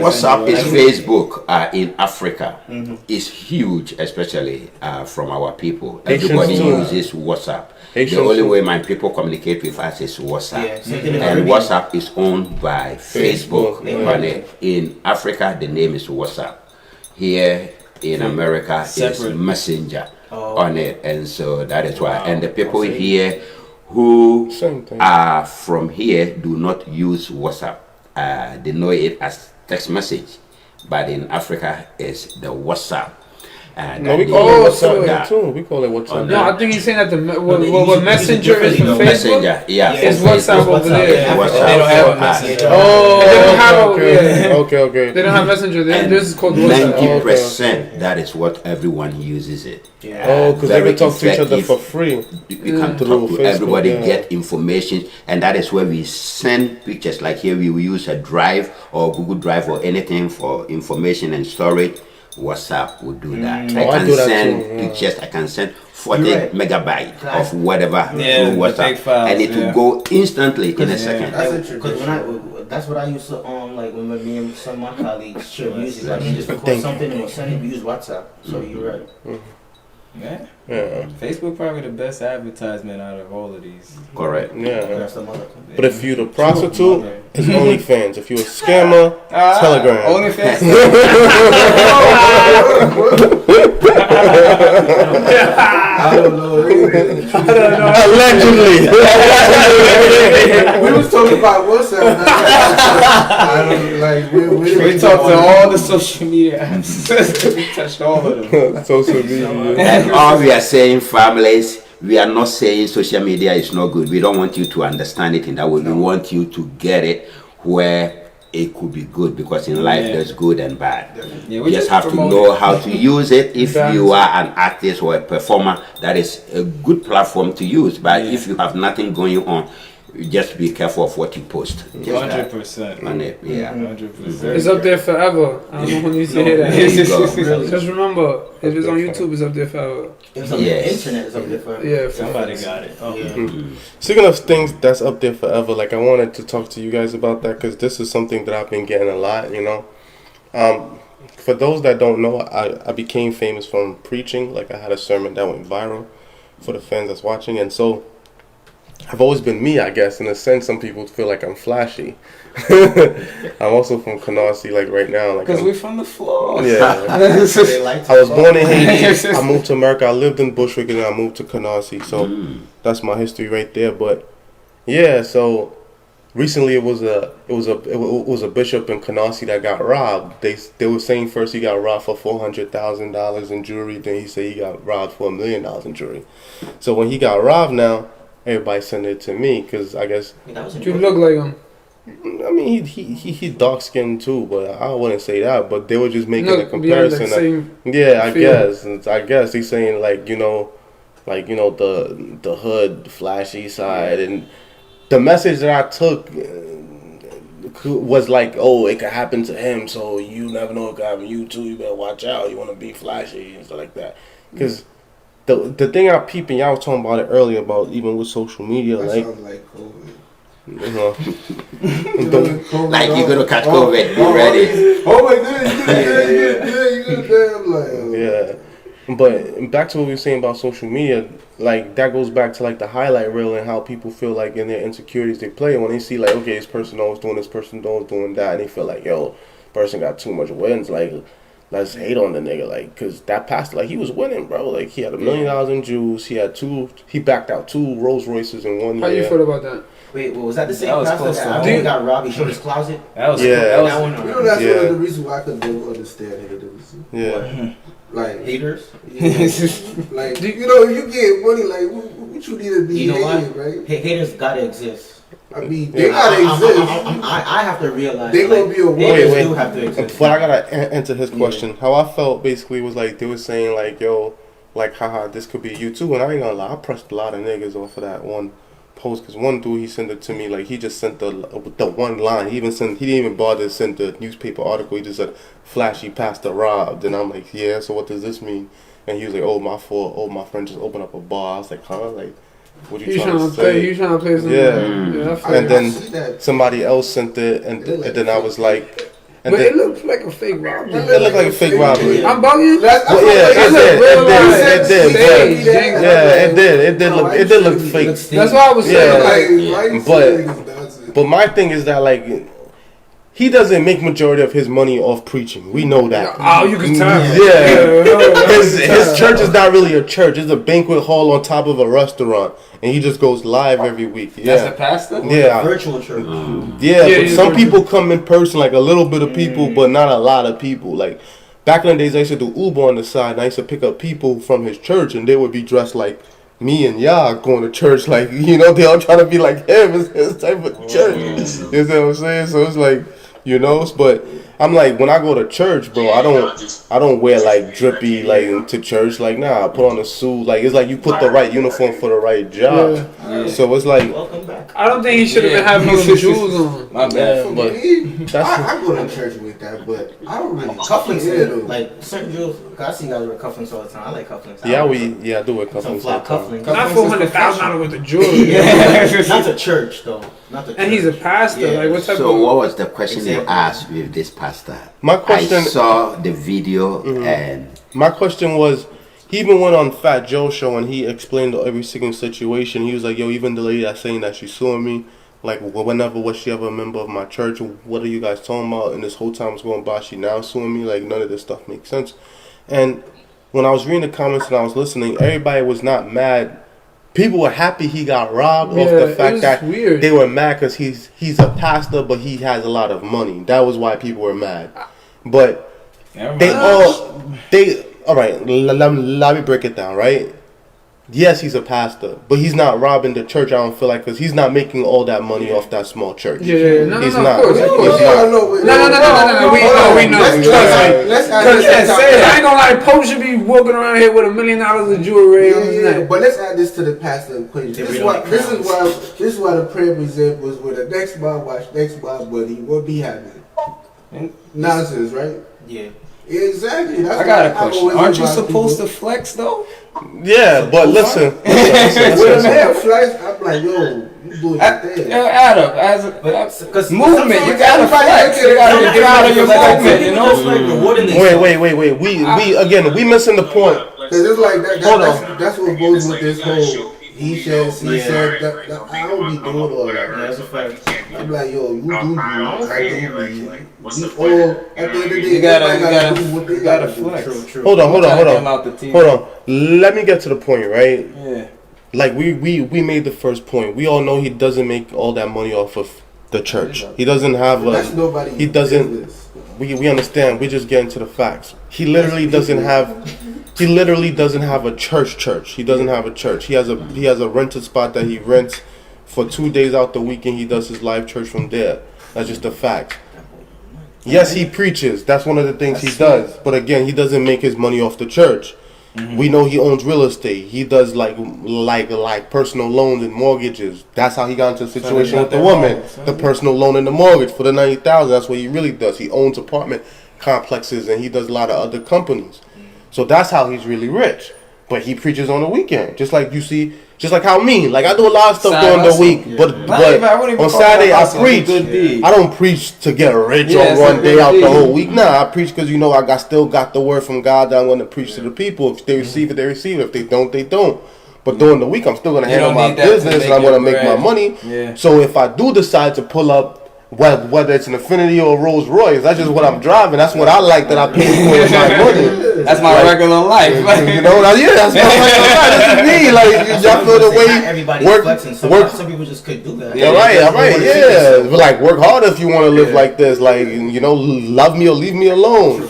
S7: WhatsApp is Facebook in Africa. It's huge, especially from our people. Everybody uses WhatsApp. The only way my people communicate with us is WhatsApp. And WhatsApp is owned by Facebook. In Africa, the name is WhatsApp. Here in America, it's Messenger on it. And so that is why. And the people here who are from here do not use WhatsApp. They know it as text message, but in Africa it's the WhatsApp. And
S3: No, we
S7: then
S3: call
S8: Oh,
S3: it WhatsApp
S7: yeah.
S3: too. We call it WhatsApp.
S8: No, I think he's saying that what
S6: you
S8: Messenger is for
S6: know,
S8: Facebook.
S7: Messenger, yeah.
S8: It's
S7: for
S8: WhatsApp
S7: Facebook.
S8: over there.
S6: Yeah.
S7: WhatsApp
S4: They don't have a
S7: for
S4: messenger.
S7: us.
S3: Oh,
S8: They don't have
S3: okay.
S8: a-
S3: Okay.
S8: They don't have Messenger.
S7: And
S8: This is called WhatsApp.
S7: 90% that is what everyone uses it.
S3: Oh, because they
S7: Very
S3: can talk to each other
S7: effective.
S3: for free.
S7: You can
S3: Through
S7: talk to
S3: Facebook,
S7: everybody,
S3: yeah.
S7: get information, and that is where we send pictures. Like here, we will use a Drive or Google Drive or anything for information and storage. WhatsApp will do that. I
S3: Oh, I
S7: can
S3: do that
S7: send
S3: too, yeah.
S7: pictures. I can send 40
S6: You're right.
S7: megabyte of whatever
S4: Yeah,
S7: through
S4: the
S7: WhatsApp,
S4: big files,
S7: and it will
S4: yeah.
S7: go instantly in a
S6: Yeah.
S7: second.
S10: That's a
S6: Because
S10: tradition.
S6: that's what I used to like when me and some of my colleagues share music. Like you just record
S3: Thank you.
S6: something and we'll send it. We use WhatsApp. So you're right.
S4: Yeah.
S3: Yeah.
S4: Facebook probably the best advertisement out of all of these.
S7: Correct.
S3: Yeah.
S6: That's the mother.
S3: But if you're the prostitute, it's OnlyFans. If you're a scammer, Telegram.
S4: OnlyFans.
S10: I don't know.
S3: Allegedly.
S10: We was talking about WhatsApp. I don't like.
S4: We talked to all the social media apps. We touched all of them.
S3: Social media.
S7: And all we are saying, families, we are not saying social media is not good. We don't want you to understand it in that way. We want you to get it where it could be good, because in life there's good and bad.
S4: Yeah,
S7: You just have to know how to use it. If
S8: Exactly.
S7: you are an artist or a performer, that is a good platform to use. But if you have nothing going on, just be careful of what you post. Just that
S4: 100%.
S7: on it, yeah.
S4: 100%.
S8: It's up there forever. I don't know when you say that.
S7: There you go.
S8: Just remember, if it's on YouTube, it's up there forever.
S6: It's on
S7: Yes.
S6: the internet. It's up there for
S8: Yeah,
S4: Somebody got it. Oh.
S3: Speaking of things that's up there forever, like I wanted to talk to you guys about that because this is something that I've been getting a lot, you know. For those that don't know, I became famous from preaching. Like I had a sermon that went viral for the fans that's watching, and so I've always been me, I guess. In a sense, some people feel like I'm flashy. I'm also from Canarsie, like right now. Like
S4: Because
S3: I'm-
S4: we're from the floor.
S3: yeah.
S6: They like
S3: I was born in Haiti. I moved to America. I lived in Bushwick, and then I moved to Canarsie. So that's my history right there. But yeah, so recently it was a bishop in Canarsie that got robbed. They were saying first he got robbed for $400,000 in jewelry. Then he said he got robbed for $1 million in jewelry. So when he got robbed, now everybody sent it to me because I guess
S8: you look like him.
S3: I mean he dark skinned too, but I wouldn't say that. But they were just making
S8: No,
S3: a comparison.
S8: like same
S3: Yeah, I
S8: feel.
S3: guess. And I guess he's saying like the hood flashy side, and the message that I took was like, oh, it could happen to him, so you never know it could happen to you too. You better watch out. You want to be flashy and stuff like that. Because the thing I peep, and y'all was talking about it earlier about even with social media,
S10: That
S3: like
S10: sounds like COVID.
S3: you know,
S10: COVID
S7: Like you're gonna catch
S10: oh,
S7: COVID, be ready.
S10: Oh my goodness, you good,
S3: yeah. But back to what we were saying about social media, like that goes back to like the highlight reel and how people feel like in their insecurities they play when they see like, okay, this person always doing this, person always doing that, and they feel like, yo, person got too much wins, like let's hate on the nigga, like, cause that pastor, like he was winning, bro, like he had $1 million in jewels, he backed out 2 Rolls Royces in 1 year.
S8: How you feel about that?
S6: Wait, well, was that the same
S4: That was
S6: pastor
S4: close
S6: that
S4: to
S6: I
S4: home.
S6: got robbed? He showed his closet.
S4: That was
S3: Yeah.
S4: that was
S6: That one.
S10: You know, that's one
S3: Yeah.
S10: of the reasons why I could never understand haters.
S3: Yeah.
S10: Like,
S6: Haters.
S10: like you know, if you get money, like, what you need to be
S6: You know
S10: hating,
S6: why?
S10: right?
S6: Haters gotta exist.
S10: I mean, they gotta exist.
S6: I have to realize
S10: They gonna be a
S6: haters
S3: wait.
S6: do have to exist.
S3: But I gotta answer his question. How I felt basically was like they were saying like, yo, like haha, this could be you too. And I ain't gonna lie, I pressed a lot of niggas off of that one post because one dude he sent it to me like he just sent the one line. He didn't even bother to send the newspaper article. He just said flashy pastor robbed, and I'm like, yeah. So what does this mean? And he was like, oh my fault. Oh my friend just opened up a bar. I was like, huh? Like, what you
S8: He's
S3: trying to
S8: play.
S3: say?
S8: He's trying to play some.
S3: Yeah.
S8: I feel
S3: And
S8: that.
S10: I see
S3: then
S10: that.
S3: somebody else sent it, and then I was like, and
S8: But it
S3: then
S8: looks like a fake robbery.
S3: it looked like a fake robbery.
S8: I'm bugging.
S3: Well, yeah, it did. Yeah, it did. It did look fake.
S8: That's why I was saying.
S3: Yeah.
S8: Like,
S3: But my thing is that like he doesn't make majority of his money off preaching. We know that.
S8: oh, you can tell.
S3: Yeah. His church is not really a church. It's a banquet hall on top of a restaurant, and he just goes live every week.
S4: That's a
S3: Yeah.
S4: pastor?
S3: Yeah.
S6: Virtual church.
S3: Yeah,
S8: Yeah,
S3: but some people come in person, like a little bit of people, but not a lot of people. Like, back in the days I used to do Uber on the side, and I used to pick up people from his church, and they would be dressed like me and y'all going to church, like, you know, they all trying to be like him. It's his type of church. You see what I'm saying? So it's like, you know, but I'm like, when I go to church, bro, I don't wear like drippy like to church. Like, nah, I put on a suit. Like, it's like you put the right uniform for the right job. Yeah. So it's like,
S8: I don't think he should have been having no jewels on.
S10: My bad, but I go to church with that, but I don't really
S6: cufflinks. Like certain jewels, I see guys wear cufflinks all the time. I like cufflinks.
S3: I do wear cufflinks.
S6: Some flat cufflinks.
S8: Not $400,000 worth of jewelry.
S6: Not to church though.
S8: And he's a pastor. Like, what type
S7: So
S8: of?
S7: what was the question you asked with this pastor?
S3: My question.
S7: I saw the video and
S3: my question was, he even went on Fat Joe's show and he explained every single situation. He was like, yo, even the lady that's saying that she's suing me, like, whenever was she ever a member of my church? What are you guys talking about? And this whole time was going by, she now suing me. Like, none of this stuff makes sense. And when I was reading the comments and I was listening, everybody was not mad. People were happy he got robbed off the fact that they were mad because he's a pastor, but he has a lot of money. That was why people were mad. But all right, let me break it down, right? Yes, he's a pastor, but he's not robbing the church, I don't feel like, because he's not making all that money off that small church.
S8: Yeah, no,
S3: he's
S8: no,
S3: not.
S8: of course. No. We know. Because I ain't gonna lie, Pope should be walking around here with $1 million of jewelry on his neck.
S10: But let's add this to the pastor equation. This is why the prayer example was where the next mob watch next mob buddy what be happening. Nonsense, right?
S6: Yeah.
S10: Exactly. That's
S4: I got a question. Aren't you supposed to flex though?
S3: Yeah, but listen.
S10: When a man flex, I'm like, yo, you doing your thing.
S4: Adam, as a movement, you gotta flex. You gotta get out of your movement, you know?
S3: Wait. We missing the point.
S10: Cause it's like that. That's what goes with this whole. He said, that I don't be doing all that.
S6: That's a fact.
S10: I'm like, yo, you do you. I do me. All at the end of the day,
S4: you gotta flex.
S3: True. Hold on. Let me get to the point, right?
S4: Yeah.
S3: Like we made the first point. We all know he doesn't make all that money off of the church. He doesn't have
S10: That's nobody.
S3: He doesn't. We understand. We just get into the facts. He literally doesn't have. He literally doesn't have a church. He doesn't have a church. He has a rented spot that he rents for 2 days out the weekend. He does his live church from there. That's just a fact. Yes, he preaches. That's one of the things he does. But again, he doesn't make his money off the church. Mm-hmm. We know he owns real estate. He does like personal loans and mortgages. That's how he got into a situation with the woman. The personal loan and the mortgage for the $90,000. That's what he really does. He owns apartment complexes and he does a lot of other companies. So that's how he's really rich. But he preaches on the weekend. Just like you see, just like how me. Like I do a lot of stuff during the week. But on Saturday I preach. I don't preach to get rich on one day out the whole week. Nah, I preach because I still got the word from God that I'm going to preach to the people. If they receive it, they receive it. If they don't, they don't. But during the week I'm still going to handle my business and I'm going to make my money. Yeah. So if I do decide to pull up, whether it's an Infiniti or a Rolls Royce, that's just what I'm driving. That's what I like that I pay for with my money.
S4: That's my regular life.
S3: You know, that's my regular life. This is me. Like, y'all feel the way
S6: everybody's flexing. Some people just could do that.
S3: All right. Yeah. But like, work harder if you want to live like this. Like, you know, love me or leave me alone.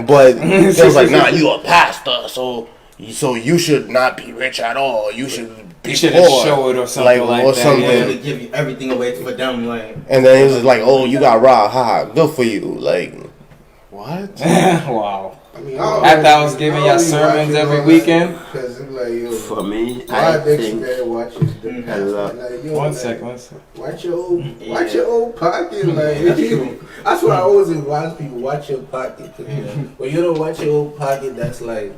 S3: But it was like, nah, you a pastor, so you should not be rich at all. You should be poor.
S4: Show it or something like that.
S3: Something.
S6: Yeah. Give you everything away for them, like.
S3: And then it was like, oh, you got robbed. Haha, good for you. Like, what?
S4: Wow. After I was giving y'all sermons every weekend.
S7: For me, I think
S4: One second.
S10: Watch your old pocket. Like that's what I always advise people: watch your pocket. When you don't watch your old pocket, that's like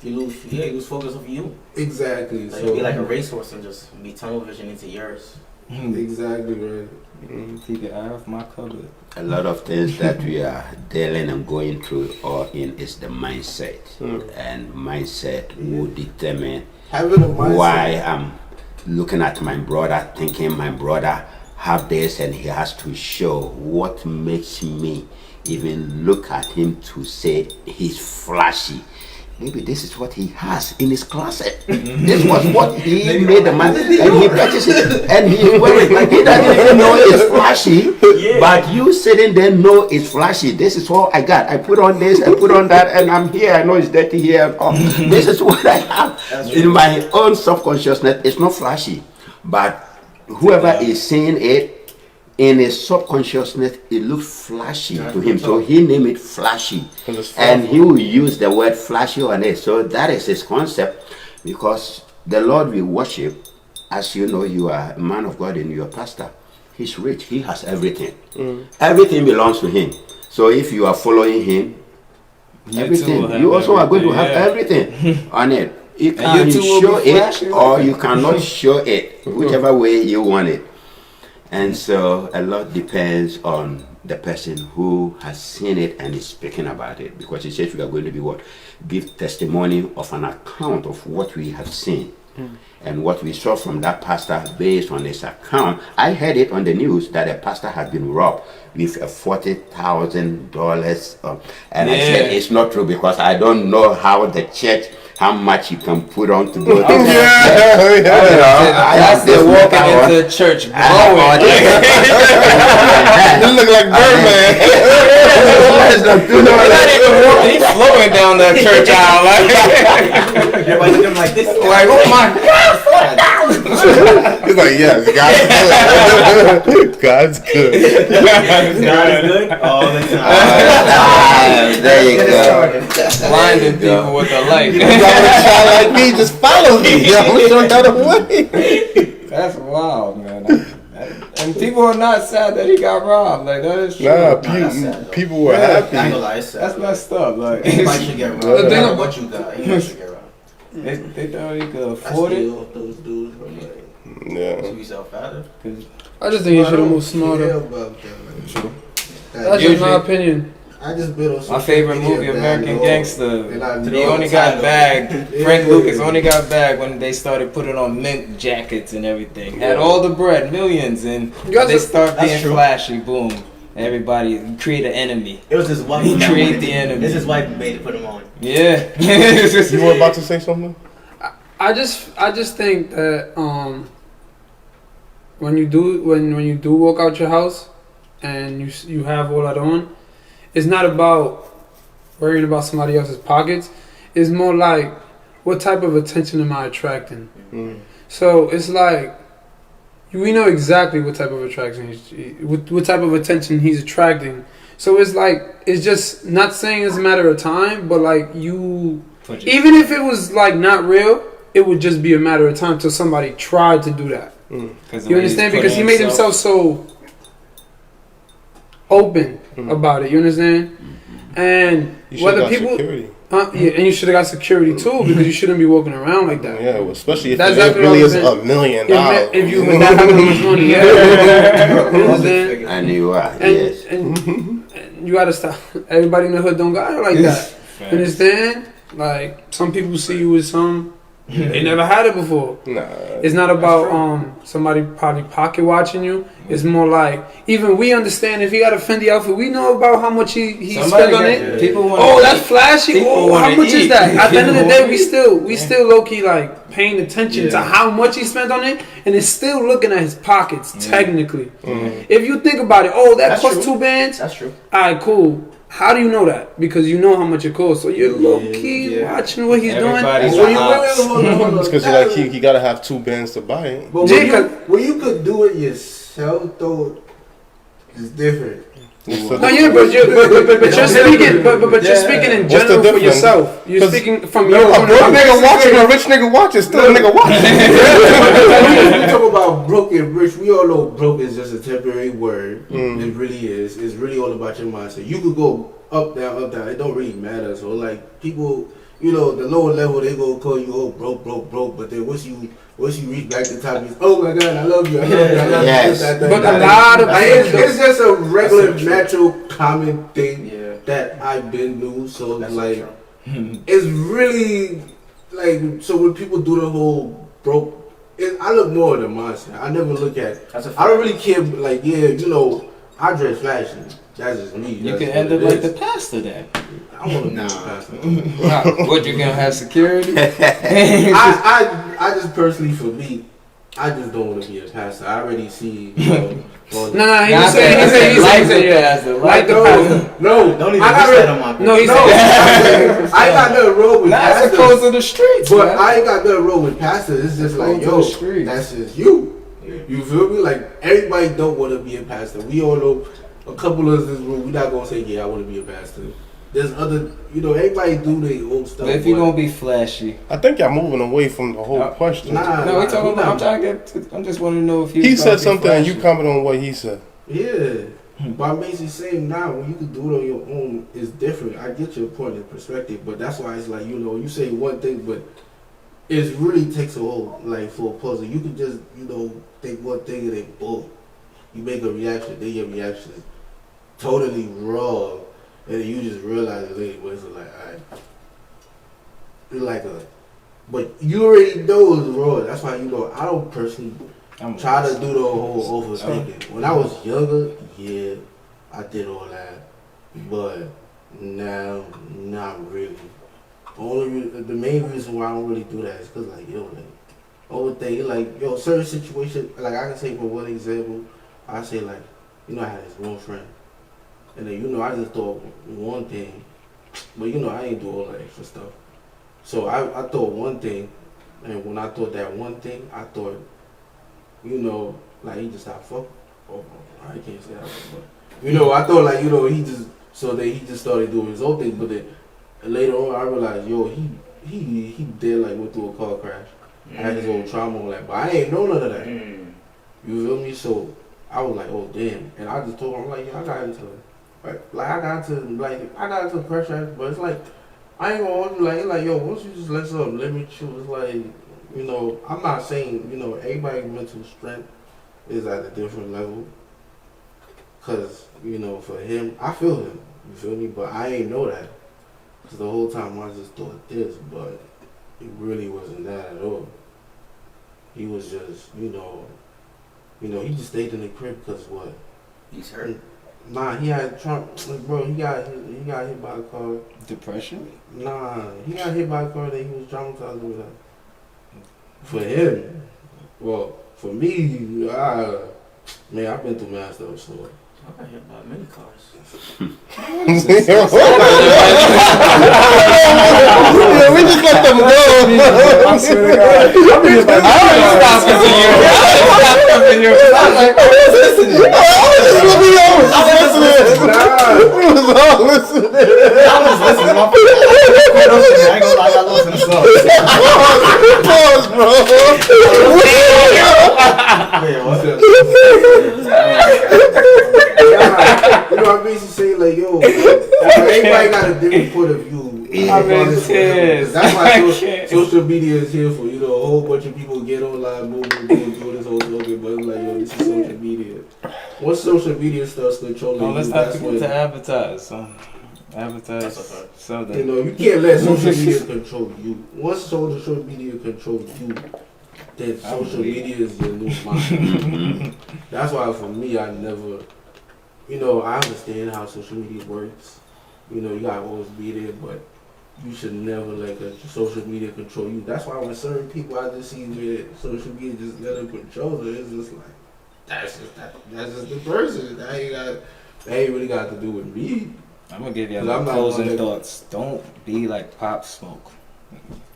S6: you lose focus of you.
S10: Exactly.
S6: Like, so be like a racehorse and just be tunnel vision into yours.
S10: Exactly right.
S4: Take it out of my cupboard.
S7: A lot of things that we are dealing and going through or in is the mindset. And mindset will determine why I'm looking at my brother, thinking my brother have this and he has to show what makes me even look at him to say he's flashy. maybe this is what he has in his closet. This was what he made the money, and he purchased it, and he wears it. Like he doesn't even know it's flashy, but you sitting there know it's flashy. This is what I got. I put on this, I put on that, and I'm here. I know it's dirty here. Oh, this is what I have in my own subconsciousness. It's not flashy, but whoever is seeing it, in his subconsciousness, it looks flashy to him. So he named it flashy. And he will use the word flashy on it. So that is his concept, because the Lord we worship, as you know, you are a man of God and you're a pastor. He's rich. He has everything. Everything belongs to him. So if you are following him, everything, you also are going to have everything on it. You can show it or you cannot show it, whichever way you want it. And so a lot depends on the person who has seen it and is speaking about it, because he says we are going to be what? Give testimony of an account of what we have seen. And what we saw from that pastor based on his account. I heard it on the news that a pastor had been robbed with a $40,000. And I said it's not true, because I don't know how the church, how much you can put on to go to
S4: That's the walking into church glowing.
S3: You look like Birdman.
S4: He's flowing down that church aisle.
S6: Everybody look at him like this.
S4: Like, oh my God.
S3: He's like, yes, God's good.
S6: God is good all the time.
S7: There you go.
S4: Blinding people with the light.
S3: Like me, just follow me. I'm showing how to way.
S4: That's wild, man. And people are not sad that he got robbed. Like, that is true.
S3: Nah, people were happy.
S6: I ain't gonna lie, it's sad.
S4: That's messed up. Like,
S6: Anybody should get robbed. No matter what you got, you should get robbed.
S4: they thought he could afford it.
S6: Those dudes, bro. Like,
S3: Yeah.
S6: should we sell fatter?
S8: I just think he should have moved smarter. That's just my opinion.
S10: I just built on
S4: My favorite movie, American Gangster.
S10: And I
S4: He
S10: know
S4: only
S10: the
S4: got
S10: title.
S4: bagged. Frank Lucas only got bagged when they started putting on mint jackets and everything. Had all the bread, millions, and they start being flashy. Boom. Everybody create an enemy.
S6: It was his wife.
S4: He create the enemy.
S6: It's his wife who made it put him on.
S4: Yeah.
S3: You were about to say something?
S8: I just think that when you do walk out your house and you have all that on, it's not about worrying about somebody else's pockets. It's more like, what type of attention am I attracting? So it's like, we know exactly what type of what type of attention he's attracting. So it's like, it's just not saying it's a matter of time, but like even if it was like not real, it would just be a matter of time till somebody tried to do that. You understand? Because he made himself so open about it. You understand? And whether people, and you should have got security too, because you shouldn't be walking around like that.
S3: Yeah, well, especially if
S8: That's
S3: it really is
S8: exactly
S3: $1 million.
S8: If you would not have that much money, you understand?
S7: And you are,
S8: and you gotta stop. Everybody in the hood don't got it like that. You understand? Like, some people see you with some. They never had it before.
S3: Nah,
S8: it's not about somebody probably pocket watching you. It's more like, even we understand if he got a Fendi outfit, we know about how much he spent on it. That's flashy. How much is that? At the end of the day, we still low key like paying attention to how much he spent on it, and it's still looking at his pockets technically. If you think about it, that cost $2 bands.
S6: That's true.
S8: All right, cool. How do you know that? Because you know how much it costs. So you're low key watching what he's doing.
S3: It's because like he gotta have 2 bands to buy it.
S10: But when you could do it yourself, though, it's different.
S8: But you're speaking in general for yourself. You're speaking from your
S3: a broke nigga watching a rich nigga watching, still a nigga watching.
S10: We talk about broke and rich. We all know broke is just a temporary word. It really is. It's really all about your mindset. You could go up, down, up, down. It don't really matter. So like people, the lower level, they go call you broke. But then once you reach back to the top, you oh my God, I love you. I love you.
S7: Yes.
S8: But a lot of
S10: it's just a regular, natural, common thing that I've been through. So like, it's really like, so when people do the whole broke, I look more at the mindset. I never look at. I don't really care. Like, I I dress fashion. That's just me.
S4: You
S10: That's
S4: can end
S10: what
S4: up
S10: it
S4: like the
S10: is.
S4: pastor then.
S10: I want to be a pastor.
S4: What, you gonna have security?
S10: I just personally, for me, I just don't want to be a pastor. I already see.
S8: Nah, he said, like the pastor.
S10: No,
S6: Don't even
S10: I got
S6: wish that on my
S8: No, he
S10: No,
S8: said,
S10: I ain't got nothing wrong with
S4: That's
S10: pastors.
S4: the close of the streets,
S10: But
S4: man.
S10: I ain't got nothing wrong with pastors. It's just like,
S4: Go to
S10: yo,
S4: the streets.
S10: that's just you. You feel me? Like, everybody don't want to be a pastor. We all know, a couple of us in this room, we not going to say, yeah, I want to be a pastor. There's other, everybody do their own stuff.
S4: But if you're gonna be flashy,
S3: I think y'all moving away from the whole question.
S10: Nah,
S4: we talking about. I'm trying to get. I'm just want to know if you.
S3: He said something and you comment on what he said.
S10: Yeah. But I'm basically saying now, when you can do it on your own, it's different. I get your point and perspective, but that's why it's like, you say one thing, but it really takes a whole, like, for a puzzle. You can just, think one thing and then boom. You make a reaction, then your reaction is totally wrong. And then you just realize it later, but it's like, alright. It's like but you already know it's wrong. That's why, I don't personally try to do the whole overthinking. When I was younger, yeah, I did all that. But now, not really. The main reason why I don't really do that is because, overthinking, certain situations, like I can say for one example, I say, I had this one friend. And then, I just thought one thing, but I ain't do all that extra stuff. So I thought one thing, and when I thought that one thing, I thought, he just stopped fucking. Oh, I can't say that, but, I thought, he just, so then he just started doing his own thing, but then later on I realized, he did, went through a car crash. I had his own trauma on that, but I ain't know none of that. You feel me? So I was like, oh, damn. And I just told him, I got into it. I got into a crash, but it's like, I ain't gonna hold you, yo, once you just let something limit you, it's like, I'm not saying, everybody's mental strength is at a different level. Cause, for him, I feel him, you feel me? But I ain't know that. Cause the whole time I just thought this, but it really wasn't that at all. He was just, he just stayed in the crib because what?
S6: He's hurt.
S10: Nah, he had Trump, bro. He got hit by a car.
S4: Depression?
S10: Nah, he got hit by a car that he was traumatized with that. For him, well, for me, man, I've been through mad stuff, so.
S6: I got hit by many cars.
S3: Yeah, we just let them go.
S4: I swear to God. I already stopped listening to you. I was like, who is listening?
S6: I was listening. I ain't gonna lie, I got lost in the song.
S3: Pause, bro.
S10: I'm basically saying yo, everybody got a different point of view.
S4: I'm in tears.
S10: That's why social media is here for, a whole bunch of people get online, do this whole slogan, but it's like, yo, this is social media. Once social media starts controlling you,
S4: let's
S10: that's
S4: have people
S10: when,
S4: to advertise. Advertise. So that
S10: you can't let social media control you. Once social media controls you, then social media is your new mind. That's why for me, I never, I understand how social media works. You gotta always be there, but you should never let social media control you. That's why when certain people I just see where social media just let them control it, it's just like, that's just the person. That ain't really got to do with me.
S4: I'm gonna give you my closing thoughts. Don't be like Pop Smoke.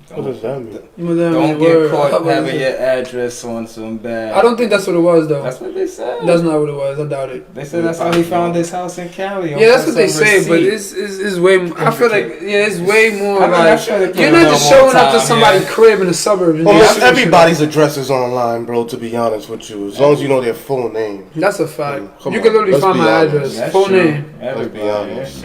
S3: What does that mean?
S4: Don't get caught having your address on some bad.
S8: I don't think that's what it was, though.
S4: That's what they said.
S8: That's not what it was. I doubt it.
S4: They said that's how he found his house in Cali.
S8: Yeah, that's what they say, but it's way. I feel like it's way more.
S4: I mean,
S8: like
S4: sure
S8: you're not just showing up to somebody's crib in the suburbs.
S3: Almost everybody's address is online, bro. To be honest with you, as long as you know their full name.
S8: That's a fact.
S3: Come
S8: You can
S3: on,
S8: literally
S3: let's
S8: find
S3: be
S8: my
S3: honest.
S8: address,
S4: That's
S8: full
S4: true.
S8: name.
S3: Let's be honest.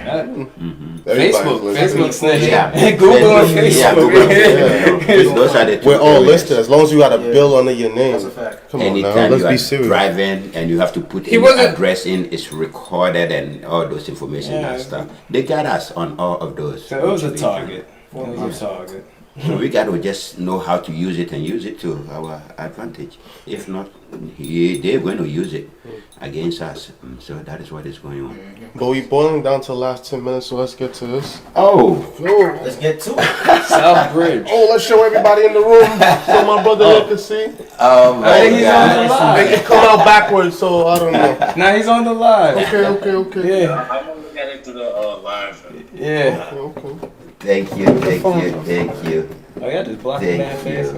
S4: Facebook snitch.
S7: Yeah.
S4: Google and Facebook.
S7: Yeah, Google. Those are the two
S3: We're all
S7: areas.
S3: listed as long as you got a bill under your name.
S6: That's a fact.
S3: Come on now,
S7: Anytime
S3: let's
S7: you
S3: be
S7: are
S3: serious.
S7: driving and you have to put
S8: He
S7: any
S8: wasn't-
S7: address in, it's recorded and all those information
S4: Yeah.
S7: and stuff. They got us on all of those.
S4: So it was a target. It was a target.
S7: So we got to just know how to use it and use it to our advantage. If not, they're going to use it against us. So that is what is going on.
S3: But we boiling down to the last 10 minutes, so let's get to this.
S6: Let's get to it.
S4: Southbridge.
S3: Let's show everybody in the room so my brother can see.
S7: Oh my
S4: He's on the
S7: God.
S4: live.
S3: It come out backwards, so I don't know.
S4: Now he's on the live.
S3: Okay.
S4: Yeah.
S9: I'm gonna look at it through the live.
S4: Yeah.
S3: Okay.
S7: Thank you.
S4: Oh yeah, just block the
S7: Thank
S4: man face.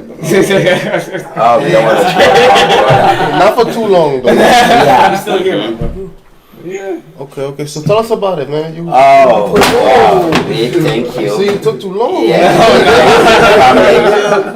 S7: Oh, we don't want to
S3: Not for too long, though.
S6: I'm still here, bro.
S4: Yeah.
S3: Okay. So tell us about it, man.
S7: wow. Thank you.
S3: See, it took too long.
S7: Yeah.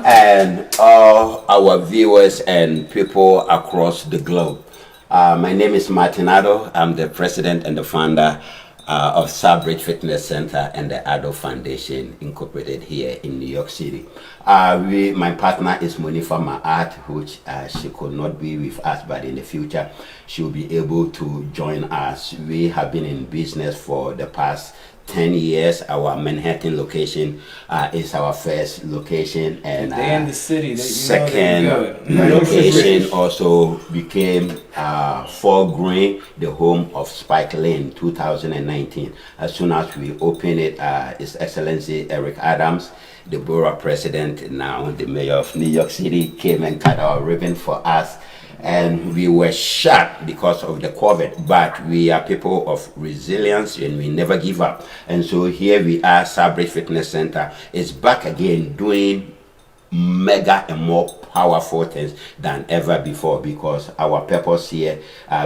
S7: And all our viewers and people across the globe. My name is Addo. I'm the president and the founder of Southbridge Fitness Center and the Addo Foundation, incorporated here in New York City. My partner is Monifa Maat, which she could not be with us, but in the future she will be able to join us. We have been in business for the past 10 years. Our Manhattan location is our first location, and
S4: they in the city.
S7: second location also became Fort Greene, the home of Spike Lane, 2019. As soon as we open it, His Excellency Eric Adams, the borough president, now the mayor of New York City, came and cut our ribbon for us. And we were shocked because of the COVID, but we are people of resilience and we never give up. And so here we are, Southbridge Fitness Center is back again doing mega and more powerful things than ever before, because our purpose here,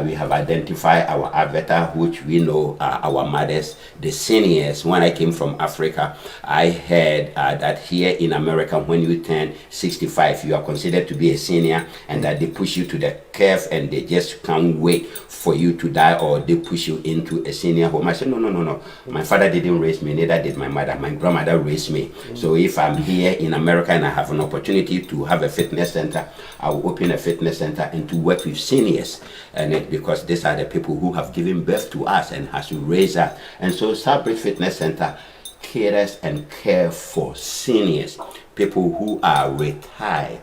S7: we have identified our avatar, which we know are our mothers, the seniors. When I came from Africa, I heard that here in America, when you turn 65, you are considered to be a senior, and that they push you to the curve and they just can't wait for you to die, or they push you into a senior home. I said, no. My father didn't raise me, neither did my mother. My grandmother raised me. So if I'm here in America and I have an opportunity to have a fitness center, I will open a fitness center and to work with seniors, and because these are the people who have given birth to us and has raised us. And so Southbridge Fitness Center caters and care for seniors, people who are retired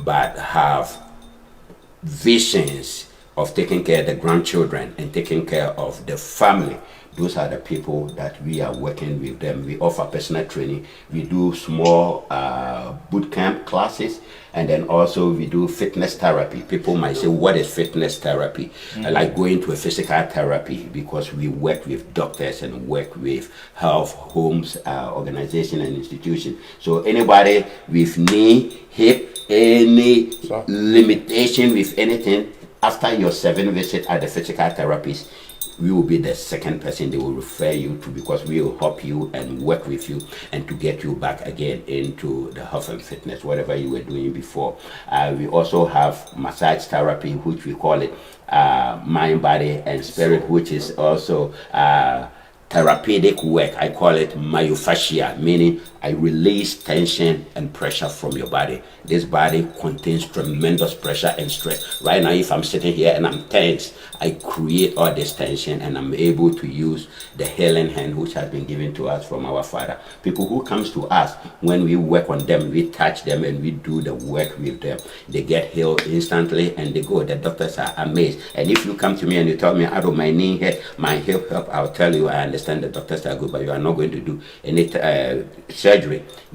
S7: but have visions of taking care of the grandchildren and taking care of the family. Those are the people that we are working with them. We offer personal training. We do small boot camp classes, and then also we do fitness therapy. People might say, what is fitness therapy? Like going to a physical therapy, because we work with doctors and work with health homes, organization and institution. So anybody with knee, hip, any limitation with anything, after your 7 visits at the physical therapist, we will be the second person they will refer you to, because we will help you and work with you and to get you back again into the health and fitness, whatever you were doing before. We also have massage therapy, which we call it mind, body and spirit, which is also therapeutic work. I call it myofascia, meaning I release tension and pressure from your body. This body contains tremendous pressure and stress. Right now, if I'm sitting here and I'm tense, I create all this tension and I'm able to use the healing hand which has been given to us from our Father. People who comes to us, when we work on them, we touch them and we do the work with them, they get healed instantly and they go. The doctors are amazed. And if you come to me and you tell me, Addo, my knee hurt, my hip hurt, I'll tell you, I understand the doctors are good, but you are not going to do any surgery.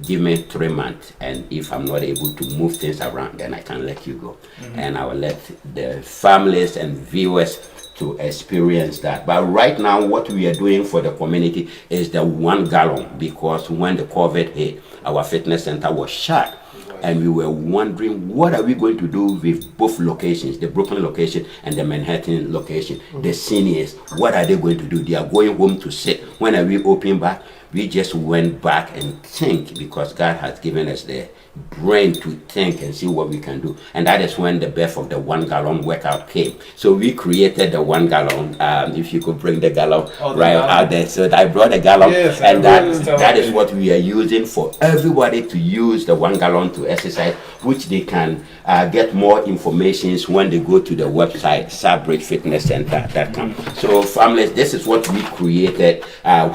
S7: Give me 3 months, and if I'm not able to move things around, then I can let you go. And I will let the families and viewers to experience that. But right now, what we are doing for the community is the 1 gallon, because when the COVID hit, our fitness center was shut. And we were wondering, what are we going to do with both locations, the Brooklyn location and the Manhattan location? The seniors, what are they going to do? They are going home to sit. When are we open back? We just went back and think, because God has given us the brain to think and see what we can do. And that is when the birth of the 1 gallon workout came. So we created the 1 gallon. If you could bring the gallon out there. So I brought a gallon, yes, and that is what we are using for everybody to use the 1 gallon to exercise, which they can get more information when they go to the website southbridgefitnesscenter.com. So families, this is what we created,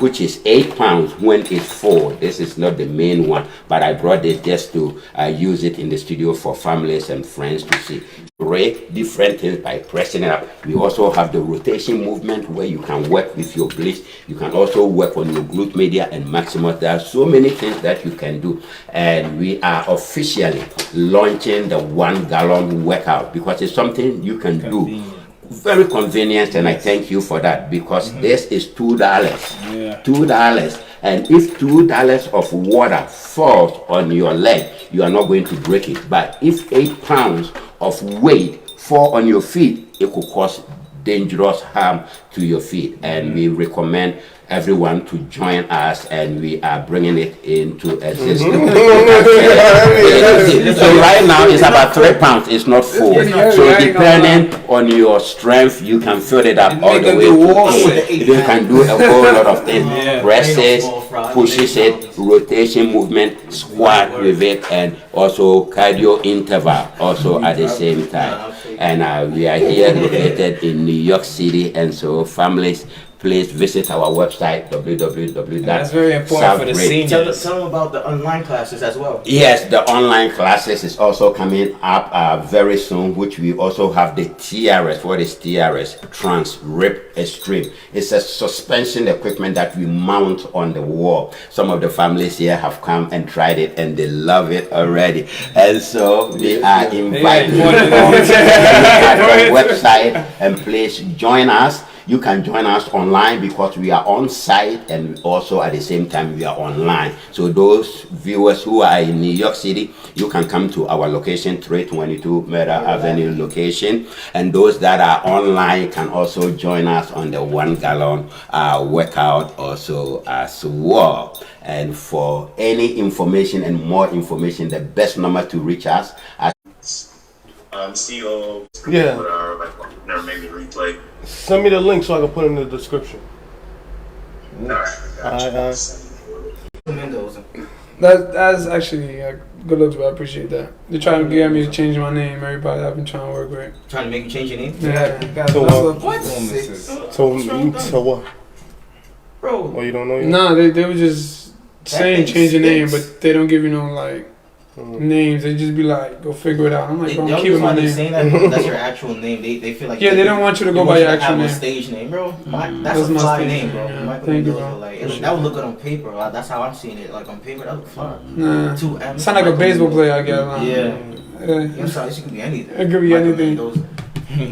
S7: which is £8 pounds when it's full. This is not the main one, but I brought it just to use it in the studio for families and friends to see. Rate different things by pressing it up. We also have the rotation movement where you can work with your bliss. You can also work on your glute media and maximus. There are so many things that you can do, and we are officially launching the 1 gallon workout because it's something you can do. Very convenient, and I thank you for that because this is $2. $2. And if $2 of water falls on your leg, you are not going to break it. But if 8 pounds of weight fall on your feet, it could cause dangerous harm to your feet. And we recommend everyone to join us, and we are bringing it into existence. So right now it's about 3 pounds. It's not full. So depending on your strength, you can fill it up all the way to 8. You can do a whole lot of things. Presses, pushes it, rotation movement, squat with it, and also cardio interval also at the same time. And we are here located in New York City, and so families, please visit our website www.
S4: That's very important for the seniors.
S6: Tell them about the online classes as well.
S7: Yes, the online classes is also coming up very soon, which we also have the TRS. What is TRS? Trans Rip Extreme. It's a suspension equipment that we mount on the wall. Some of the families here have come and tried it, and they love it already. And so we are inviting you to our website, and please join us. You can join us online because we are on site, and also at the same time we are online. So those viewers who are in New York City, you can come to our location, 322 Myrtle Avenue location. And those that are online can also join us on the 1 gallon workout also as well. And for any information and more information, the best number to reach us at
S9: CEO.
S3: Yeah.
S9: Never made me replay.
S3: Send me the link so I can put it in the description.
S8: That's actually good looks, but I appreciate that. They're trying to get me to change my name. Everybody I've been trying to work with.
S6: Trying to make you change your name?
S8: Yeah.
S3: So
S6: what?
S3: So what?
S6: Bro.
S3: Oh, you don't know yet?
S8: Nah, they were just saying change your name, but they don't give you no like names. They just be like, go figure it out. I'm like, bro, I'm keeping my name.
S6: Saying that because that's your actual name. They feel like
S8: they don't want you to go by your actual name.
S6: Stage name, bro. That's a fly name, bro.
S8: Michaelmendoza,
S6: like that would look good on paper. Like, that's how I'm seeing it. Like on paper, that would fly.
S8: Nah, sound like a baseball player, I guess.
S6: Yeah. I'm sorry, it could be anything.
S8: It could be anything.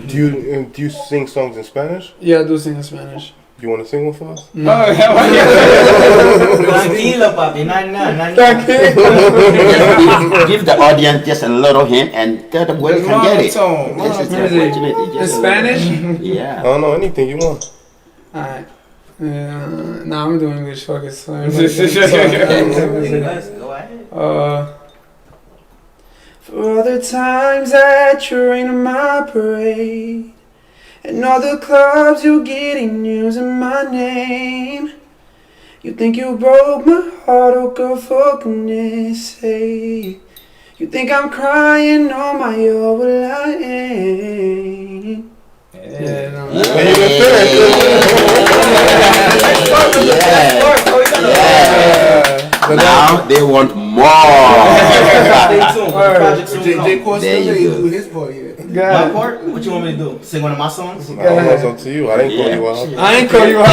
S3: Do you sing songs in Spanish?
S8: Yeah, I do sing in Spanish.
S3: You want to sing one for us?
S8: No.
S6: Tranquilo, papi.
S7: Give the audience just a little hint and tell them where you can get it. This is the opportunity.
S8: In Spanish?
S7: Yeah.
S3: I don't know, anything you want.
S8: Alright. Nah, I'm doing English. Fuck it.
S6: Go ahead.
S8: For all the times that you rain on my parade, and all the clubs you get in using my name, you think you broke my heart, oh girl, for goodness sake. You think I'm crying on my own, well I ain't.
S7: Now they want more.
S10: There you go. His part, yeah.
S6: My part? What you want me to do? Sing one of my songs?
S3: That's up to you. I didn't call you out.
S8: I ain't call you out.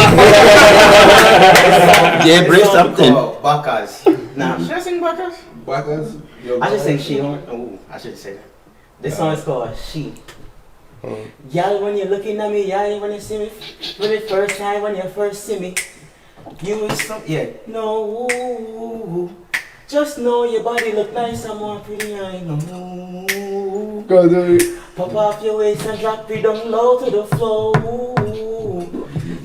S7: Yeah, bring something.
S6: Bacchus. Nah, should I sing Bacchus?
S10: Bacchus?
S6: I just sing She. Oh, I should say that. This song is called She. Y'all, when you're looking at me, y'all, when you see me, for the first time, when you first see me, you is some, no, just know your body look nice, I'm more pretty, I know.
S8: Go do it.
S6: Pop off your waist and drop it down low to the floor.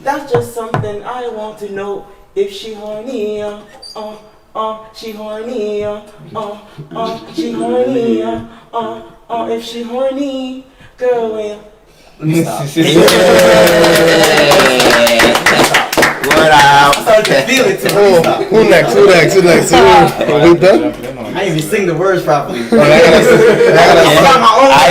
S6: That's just something I want to know. If she horny, she horny, she horny, if she horny, girl, well.
S7: What up?
S6: I started to feel it too.
S3: Who next? We done?
S6: I didn't even sing the words properly.
S7: I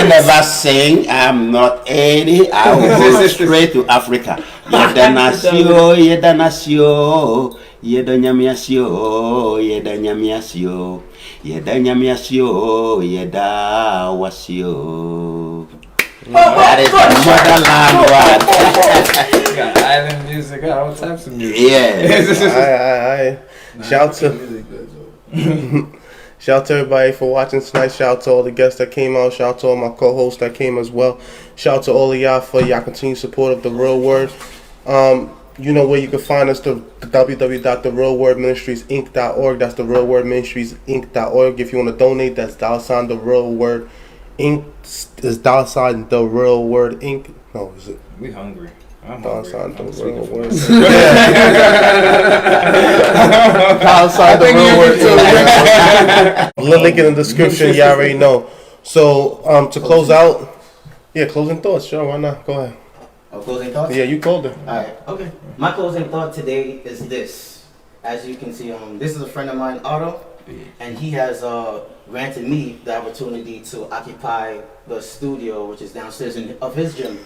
S7: never sing. I'm not any. I will go straight to Africa. Yeda nació, Yeda nyamiasio, yeda nyamiasio, yeda nyamiasio, yeda wasio. That is the motherland one.
S4: Got island music, got all types of music.
S7: Yeah.
S3: Shout out to everybody for watching tonight. Shout out to all the guests that came out. Shout out to all my co-hosts that came as well. Shout out to all of y'all for y'all continued support of The Real Word. You know where you can find us, the www.therealwordministriesinc.org. That's therealwordministriesinc.org. If you want to donate, that's $ The Real Word Inc. Is $ The Real Word Inc. No, is it?
S4: We hungry. I'm
S3: $
S4: hungry.
S3: The Real Word. $The Real Word. Link in the description. You already know. So to close out, closing thoughts. Sure, why not? Go ahead.
S6: Closing thoughts?
S3: Yeah, you called it.
S6: Alright, okay. My closing thought today is this. As you can see, this is a friend of mine, Addo, and he has granted me the opportunity to occupy the studio, which is downstairs of his gym.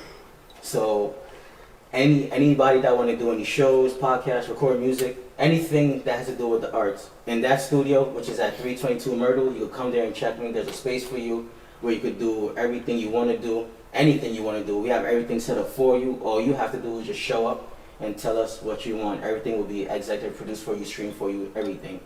S6: So, anybody that want to do any shows, podcasts, record music, anything that has to do with the arts, in that studio, which is at 322 Myrtle, you can come there and check me. There's a space for you where you could do everything you want to do. Anything you want to do, we have everything set up for you. All you have to do is just show up and tell us what you want. Everything will be executive produced for you, streamed for you, everything.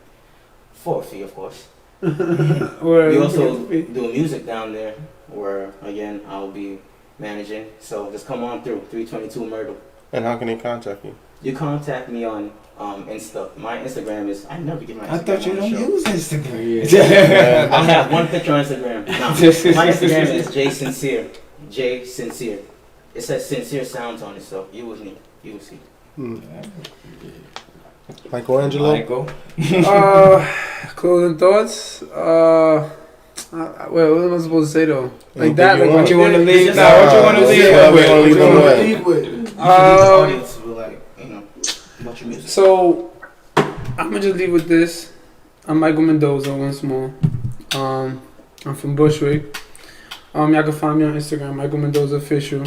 S6: For a fee, of course. We also do music down there where, again, I'll be managing. So just come on through, 322 Myrtle.
S3: And how can they contact you?
S6: You contact me on Insta. My Instagram is, I never get my Instagram.
S4: I thought you don't use Instagram.
S6: I have one picture on Instagram. No, my Instagram is Sincere. J Sincere. It says Sincere Sounds on it, so you will see.
S3: Michael.
S8: Closing thoughts. What am I supposed to say though? Like that, like
S4: what you want to leave?
S8: Nah,
S4: What you want to leave?
S6: About your music.
S8: So I'm gonna just leave with this. I'm Michaelmendoza once more. I'm from Bushwick. Y'all can find me on Instagram, Michaelmendoza Official.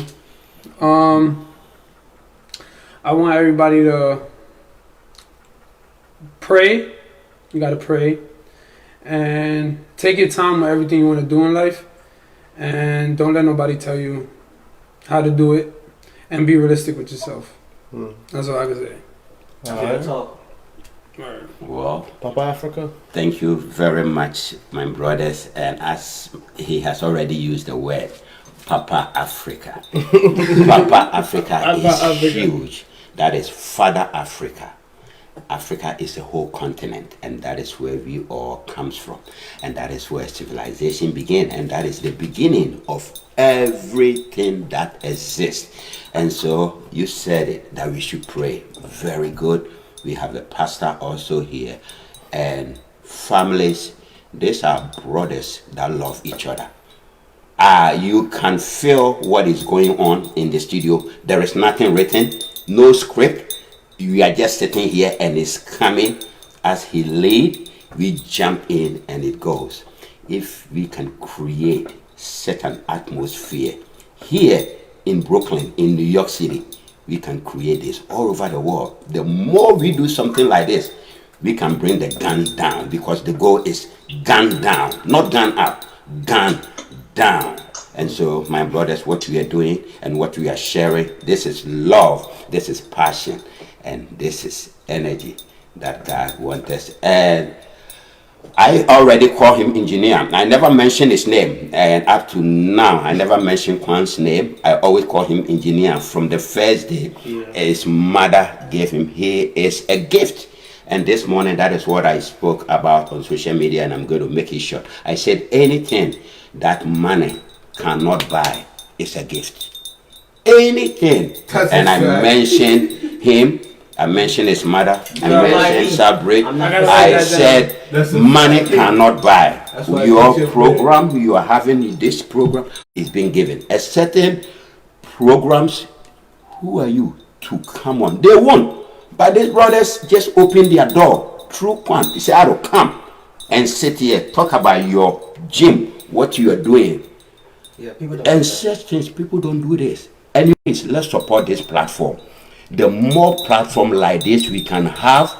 S8: I want everybody to pray. You gotta pray. And take your time with everything you want to do in life. And don't let nobody tell you how to do it. And be realistic with yourself. That's all I can say.
S6: Talk.
S7: Well,
S3: Papa Africa.
S7: thank you very much, my brothers. And as he has already used the word, Papa Africa. Papa Africa is huge. That is Father Africa. Africa is a whole continent, and that is where we all comes from, and that is where civilization began, and that is the beginning of everything that exists. And so you said it, that we should pray. Very good. We have the pastor also here, and families. These are brothers that love each other. You can feel what is going on in the studio. There is nothing written, no script. We are just sitting here and it's coming as he lead. We jump in and it goes. If we can create such an atmosphere here in Brooklyn, in New York City, we can create this all over the world. The more we do something like this, we can bring the gun down, because the goal is gun down, not gun up, gun down. And so, my brothers, what we are doing and what we are sharing, this is love, this is passion, and this is energy that God wants us. And I already call him engineer. I never mentioned his name, and up to now, I never mentioned Kwan's name. I always call him engineer. From the first day, his mother gave him. He is a gift. And this morning, that is what I spoke about on social media, and I'm going to make it short. I said anything that money cannot buy is a gift. Anything. And I mentioned him. I mentioned his mother. I mentioned Southbridge. I said money cannot buy. Your program, you are having this program is being given. A certain programs, who are you to come on? They won't. But these brothers just open their door through Kwan. He said, Addo, come and sit here, talk about your gym, what you are doing.
S6: Yeah, people don't
S7: and such things, people don't do this. Anyways, let's support this platform. The more platform like this we can have,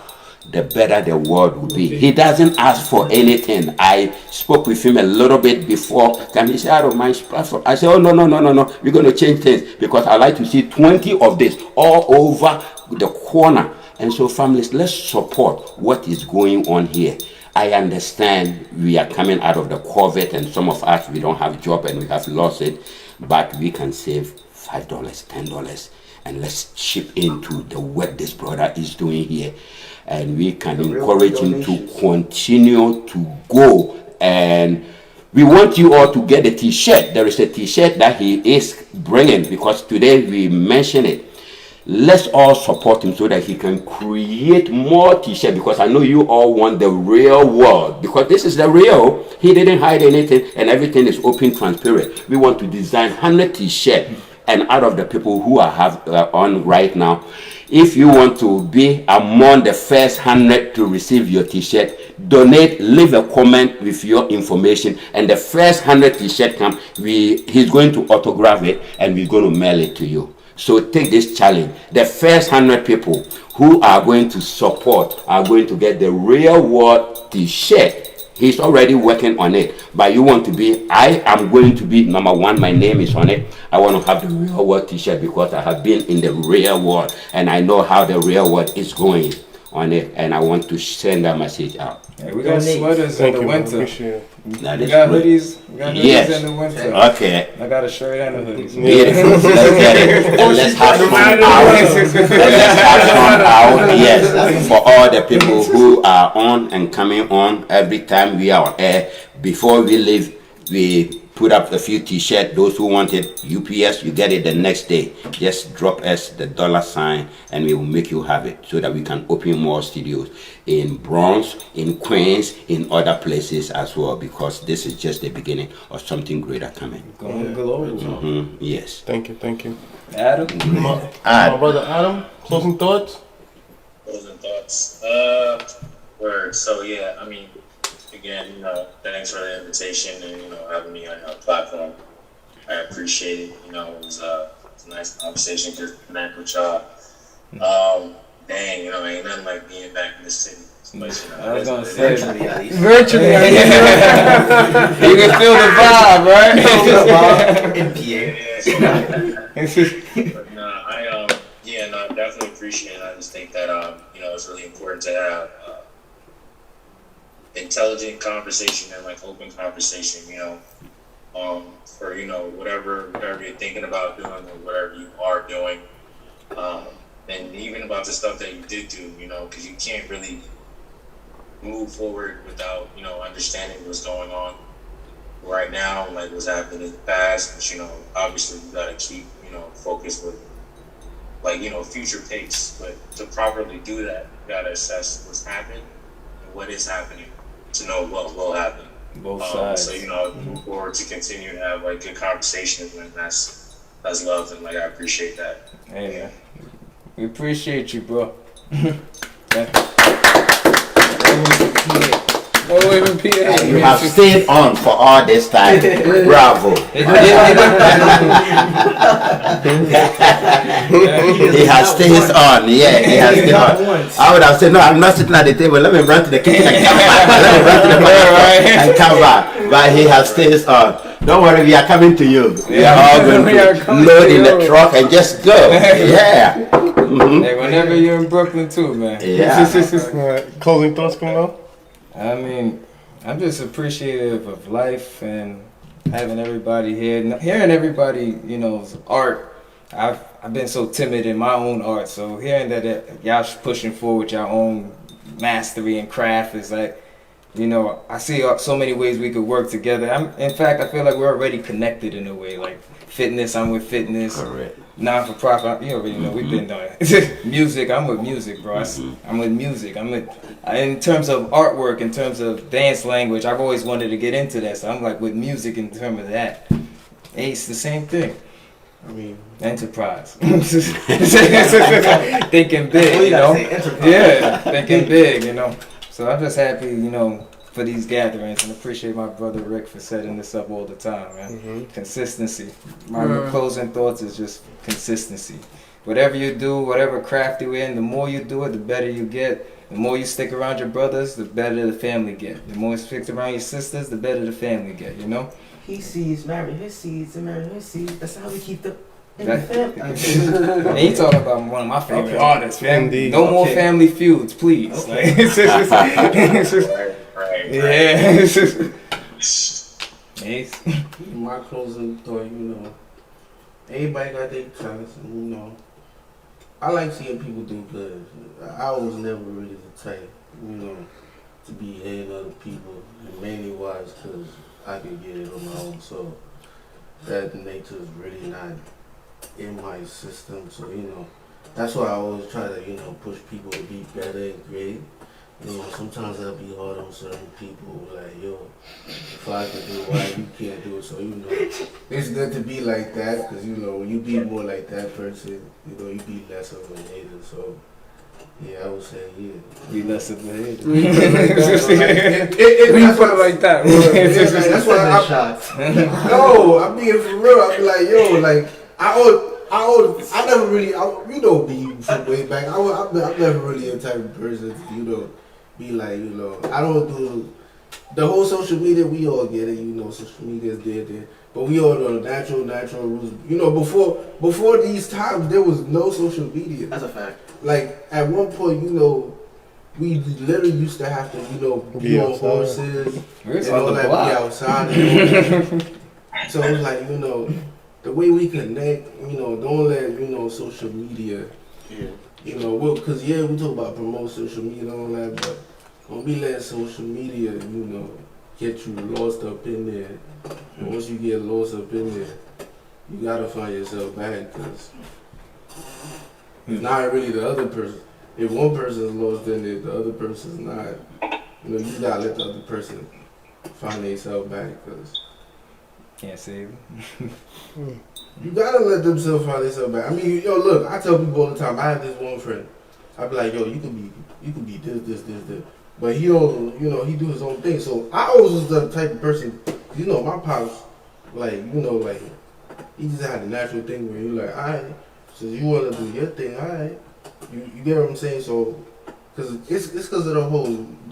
S7: the better the world will be. He doesn't ask for anything. I spoke with him a little bit before. Can he say, out of my platform? I said, oh, no. We're going to change things because I like to see 20 of this all over the corner. And so, families, let's support what is going on here. I understand we are coming out of the COVID and some of us, we don't have a job and we have lost it. But we can save $5, $10, and let's chip into the work this brother is doing here. And we can encourage him to continue to go. And we want you all to get a t-shirt. There is a t-shirt that he is bringing because today we mentioned it. Let's all support him so that he can create more t-shirts because I know you all want the real world because this is the real. He didn't hide anything and everything is open, transparent. We want to design 100 t-shirts and out of the people who are on right now, if you want to be among the first 100 to receive your t-shirt, donate, leave a comment with your information, and the first 100 t-shirt come, he's going to autograph it and we're going to mail it to you. So take this challenge. The first 100 people who are going to support are going to get the real world t-shirt. He's already working on it. But you want to be, I am going to be number one. My name is on it. I want to have the real world t-shirt because I have been in the real world and I know how the real world is going on it. And I want to send that message out.
S4: Hey, we got sweaters in the winter. We
S7: got
S4: hoodies. We got hoodies in the winter.
S7: Okay.
S4: I got a shirt and a hoodie.
S7: Beautiful. Let's get it. And let's have some out. Let's have some out. Yes. For all the people who are on and coming on every time we are on air. Before we leave, we put up a few t-shirts. Those who want it, UPS, you get it the next day. Just drop us the $sign and we will make you have it so that we can open more studios in Bronx, in Queens, in other places as well, because this is just the beginning of something greater coming.
S4: Going global.
S7: Yes.
S3: Thank you.
S10: Adam?
S3: My brother Adam, closing thoughts?
S9: Word. So yeah, I mean, again, thanks for the invitation and having me on your platform. I appreciate it. It was a nice conversation, just connect with y'all. Dang, ain't nothing like being back in the city. But,
S4: I was gonna say
S10: Virtually, at least.
S8: Virtually.
S4: you can feel the vibe, right?
S10: In PA.
S9: But no, I definitely appreciate it. I just think that it's really important to have intelligent conversation and like open conversation, for whatever you're thinking about doing or whatever you are doing, and even about the stuff that you did do, because you can't really move forward without understanding what's going on right now, like what's happening in the past. But obviously you gotta keep focused with future pace. But to properly do that, you gotta assess what's happened and what is happening to know what will happen.
S4: Both sides.
S9: So look forward to continue to have good conversations, and that's love, and I appreciate that.
S4: Hey man, we appreciate you, bro.
S8: Even PA.
S7: You have stayed on for all this time. Bravo. He has stayed on. Yeah, he has stayed on. I would have said, no, I'm not sitting at the table. Let me run to the kitchen and come back. Let me run to the bathroom and come back. But he has stayed on. Don't worry, we are coming to you. We are all going to load in the truck and just go. Yeah.
S4: Hey, whenever you're in Brooklyn too, man.
S7: Yeah.
S3: Closing thoughts, Kimmel?
S4: I mean, I'm just appreciative of life and having everybody here, hearing everybody's art. I've been so timid in my own art, so hearing that y'all pushing forward your own mastery and craft is like, I see so many ways we could work together. In fact, I feel like we're already connected in a way. Like fitness, I'm with fitness.
S7: Correct.
S4: Non-for-profit, you already know we've been doing it. Music, I'm with music, bro. I'm with music. In terms of artwork, in terms of dance language, I've always wanted to get into that. So I'm like with music in terms of that. Hey, it's the same thing.
S10: I mean,
S4: enterprise. Thinking big, Yeah, thinking big, So I'm just happy, for these gatherings, and appreciate my brother Rick for setting this up all the time, man. Consistency. My closing thoughts is just consistency. whatever you do, whatever craft you're in, the more you do it, the better you get. The more you stick around your brothers, the better the family get. The more you stick around your sisters, the better the family get, you know?
S6: He sees, marry his seeds, and marry his seeds. That's how we keep the in the
S4: That-
S6: family.
S4: And you talking about one of my favorite
S3: Okay.
S4: artists, man.
S3: Indeed.
S4: No more
S6: Okay.
S4: family feuds, please.
S6: Okay.
S4: Like, it's just
S9: Right.
S4: yeah. It's just, Ace.
S10: My closing thought, everybody got their talents, and I like seeing people do good. I was never really the type, to be hitting other people, and mainly wise because I could get it on my own. So that nature is really not in my system. So that's why I always try to push people to be better and great. Sometimes that'll be hard on certain people. Like, yo, if I could do it, why you can't do it? So it's good to be like that because when you be more like that person, you be less of a hater. So yeah, I would say
S4: Be less of a hater.
S10: that's
S8: put it like that.
S10: That's why no, I'm being for real. I be like, yo, like I never really, be from way back. I'm never really a type of person to, be like, I don't do the whole social media. We all get it, social media is there, but we all know the natural rules. Before these times, there was no social media.
S6: That's a fact.
S10: Like at one point, we literally used to have to, be on horses and all that, be outside. So it's like, the way we connect, don't let, social media, because we talk about promote social media and all that, but don't be letting social media, get you lost up in there. And once you get lost up in there, you gotta find yourself back, because it's not really the other person. If one person is lost in it, the other person's not. You gotta let the other person find themselves back, because
S4: Can't save him.
S10: you gotta let themselves find themselves back. I mean, look, I tell people all the time. I have this one friend. I be like, yo, you could be this, but he don't, he do his own thing. So I always was the type of person, my pops, like, like he just had a natural thing where you're like, alright, so you wanna do your thing, alright. You get what I'm saying? So, cause it's because of the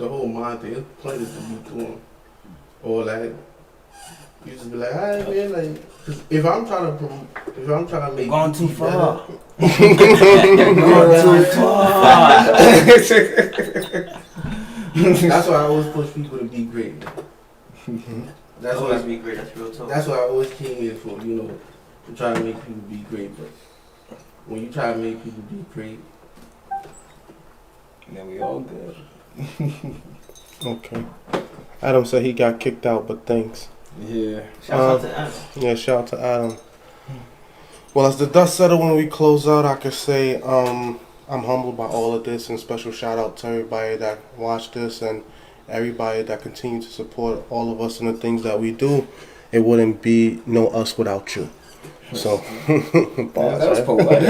S10: whole mind thing. It's plenty to be doing all that. You just be like, alright, man, like, cause if I'm trying to make
S6: Gone too far.
S10: That's why I always push people to be great. That's
S6: Always
S10: why
S6: be great. That's real talk.
S10: That's what I always came here for. To try to make people be great. But when you try to make people be great,
S4: Then we all good.
S3: Okay. Adam said he got kicked out, but thanks.
S4: Yeah.
S6: Shout out to Adam.
S3: Yeah, shout out to Adam. Well, as the dust settled when we close out, I could say I'm humbled by all of this, and special shout out to everybody that watched this and everybody that continues to support all of us in the things that we do. It wouldn't be no us without you. So,
S4: That was poetic.
S8: You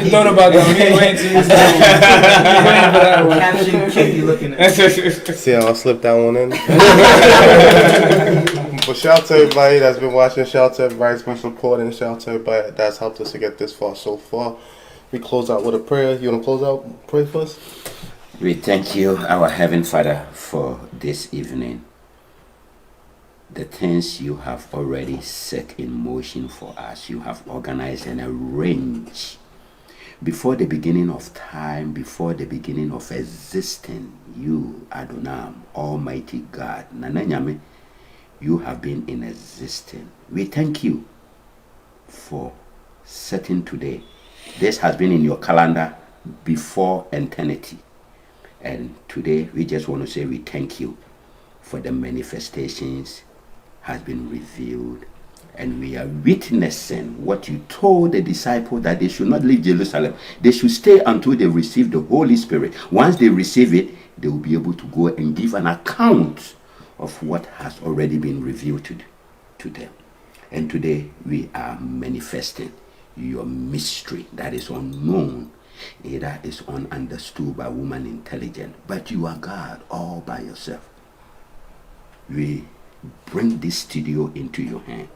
S8: thought about that. Me waiting to use that one.
S6: Caption kid you looking at.
S3: see how I slipped that one in? But shout out to everybody that's been watching. Shout out to everybody that's been supporting. Shout out to everybody that's helped us to get this far so far. We close out with a prayer. You want to close out? Pray for us?
S7: We thank you, our Heavenly Father, for this evening. The things you have already set in motion for us, you have organized and arranged before the beginning of time, before the beginning of existence. You, Adonai, Almighty God, Nananyame, you have been in existence. We thank you for setting today. This has been in your calendar before eternity. And today we just want to say we thank you for the manifestations has been revealed, and we are witnessing what you told the disciples, that they should not leave Jerusalem. They should stay until they receive the Holy Spirit. Once they receive it, they will be able to go and give an account of what has already been revealed to them. And today we are manifesting your mystery that is unknown, either is ununderstood by woman intelligent, but you are God all by yourself. We bring this studio into your hand.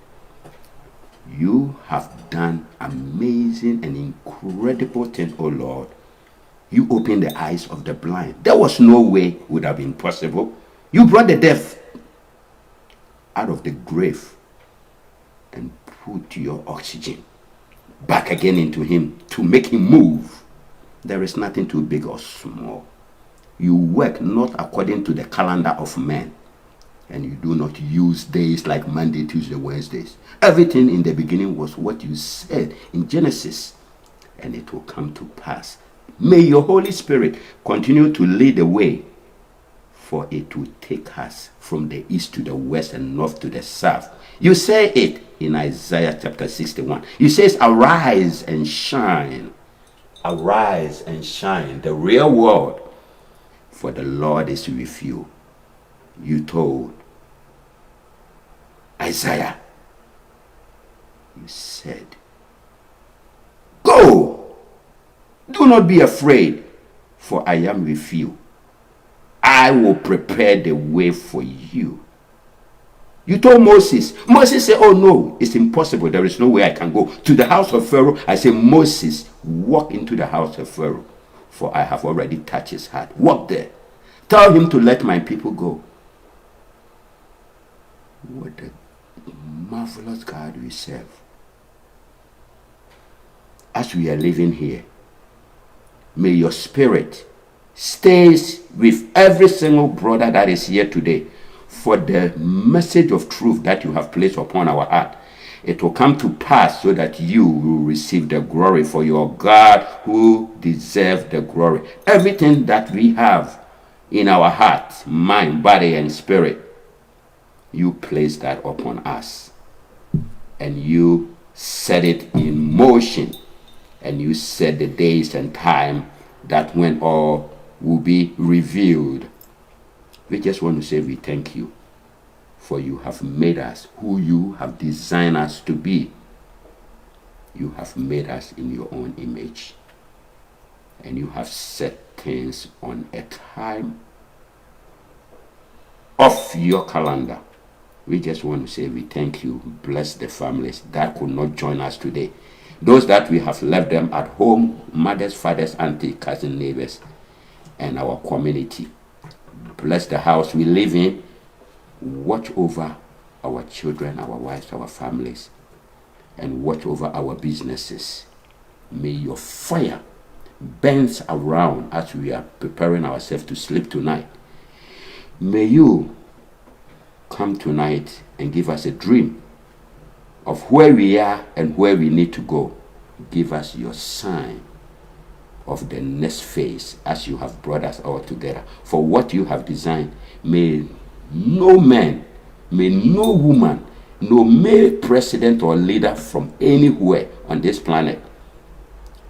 S7: You have done amazing and incredible things, O Lord. You opened the eyes of the blind. There was no way it would have been possible. You brought the deaf out of the grave and put your oxygen back again into him to make him move. There is nothing too big or small. You work not according to the calendar of men, and you do not use days like Monday, Tuesday, Wednesdays. Everything in the beginning was what you said in Genesis, and it will come to pass. May your Holy Spirit continue to lead the way, for it will take us from the east to the west and north to the south. You say it in Isaiah chapter 61. You say, arise and shine. Arise and shine, the real word, for the Lord is with you. You told Isaiah, you said, go, do not be afraid, for I am with you. I will prepare the way for you. You told Moses. Moses said, oh no, it's impossible. There is no way I can go to the house of Pharaoh. I said, Moses, walk into the house of Pharaoh, for I have already touched his heart. Walk there. Tell him to let my people go. What a marvelous God we serve. As we are living here, may your spirit stays with every single brother that is here today, for the message of truth that you have placed upon our heart. It will come to pass so that you will receive the glory, for your God who deserves the glory. Everything that we have in our heart, mind, body, and spirit, you place that upon us. And you set it in motion. And you set the days and time that when all will be revealed. We just want to say we thank you, for you have made us who you have designed us to be. You have made us in your own image. And you have set things on a time of your calendar. We just want to say we thank you. Bless the families that could not join us today. Those that we have left them at home, mothers, fathers, aunties, cousins, neighbors, and our community. Bless the house we live in. Watch over our children, our wives, our families, and watch over our businesses. May your fire burn around as we are preparing ourselves to sleep tonight. May you come tonight and give us a dream of where we are and where we need to go. Give us your sign of the next phase as you have brought us all together. For what you have designed, may no man, may no woman, no male president or leader from anywhere on this planet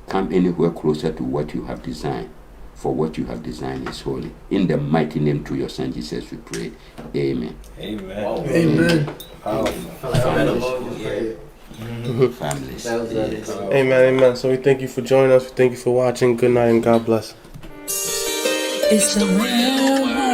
S7: come anywhere closer to what you have designed. For what you have designed is holy. In the mighty name through your son Jesus we pray. Amen.
S4: Amen.
S10: Oh,
S8: Amen.
S7: Families.
S10: Yes.
S3: Amen, amen. So we thank you for joining us. We thank you for watching. Good night and God bless.
S1: It's the real world.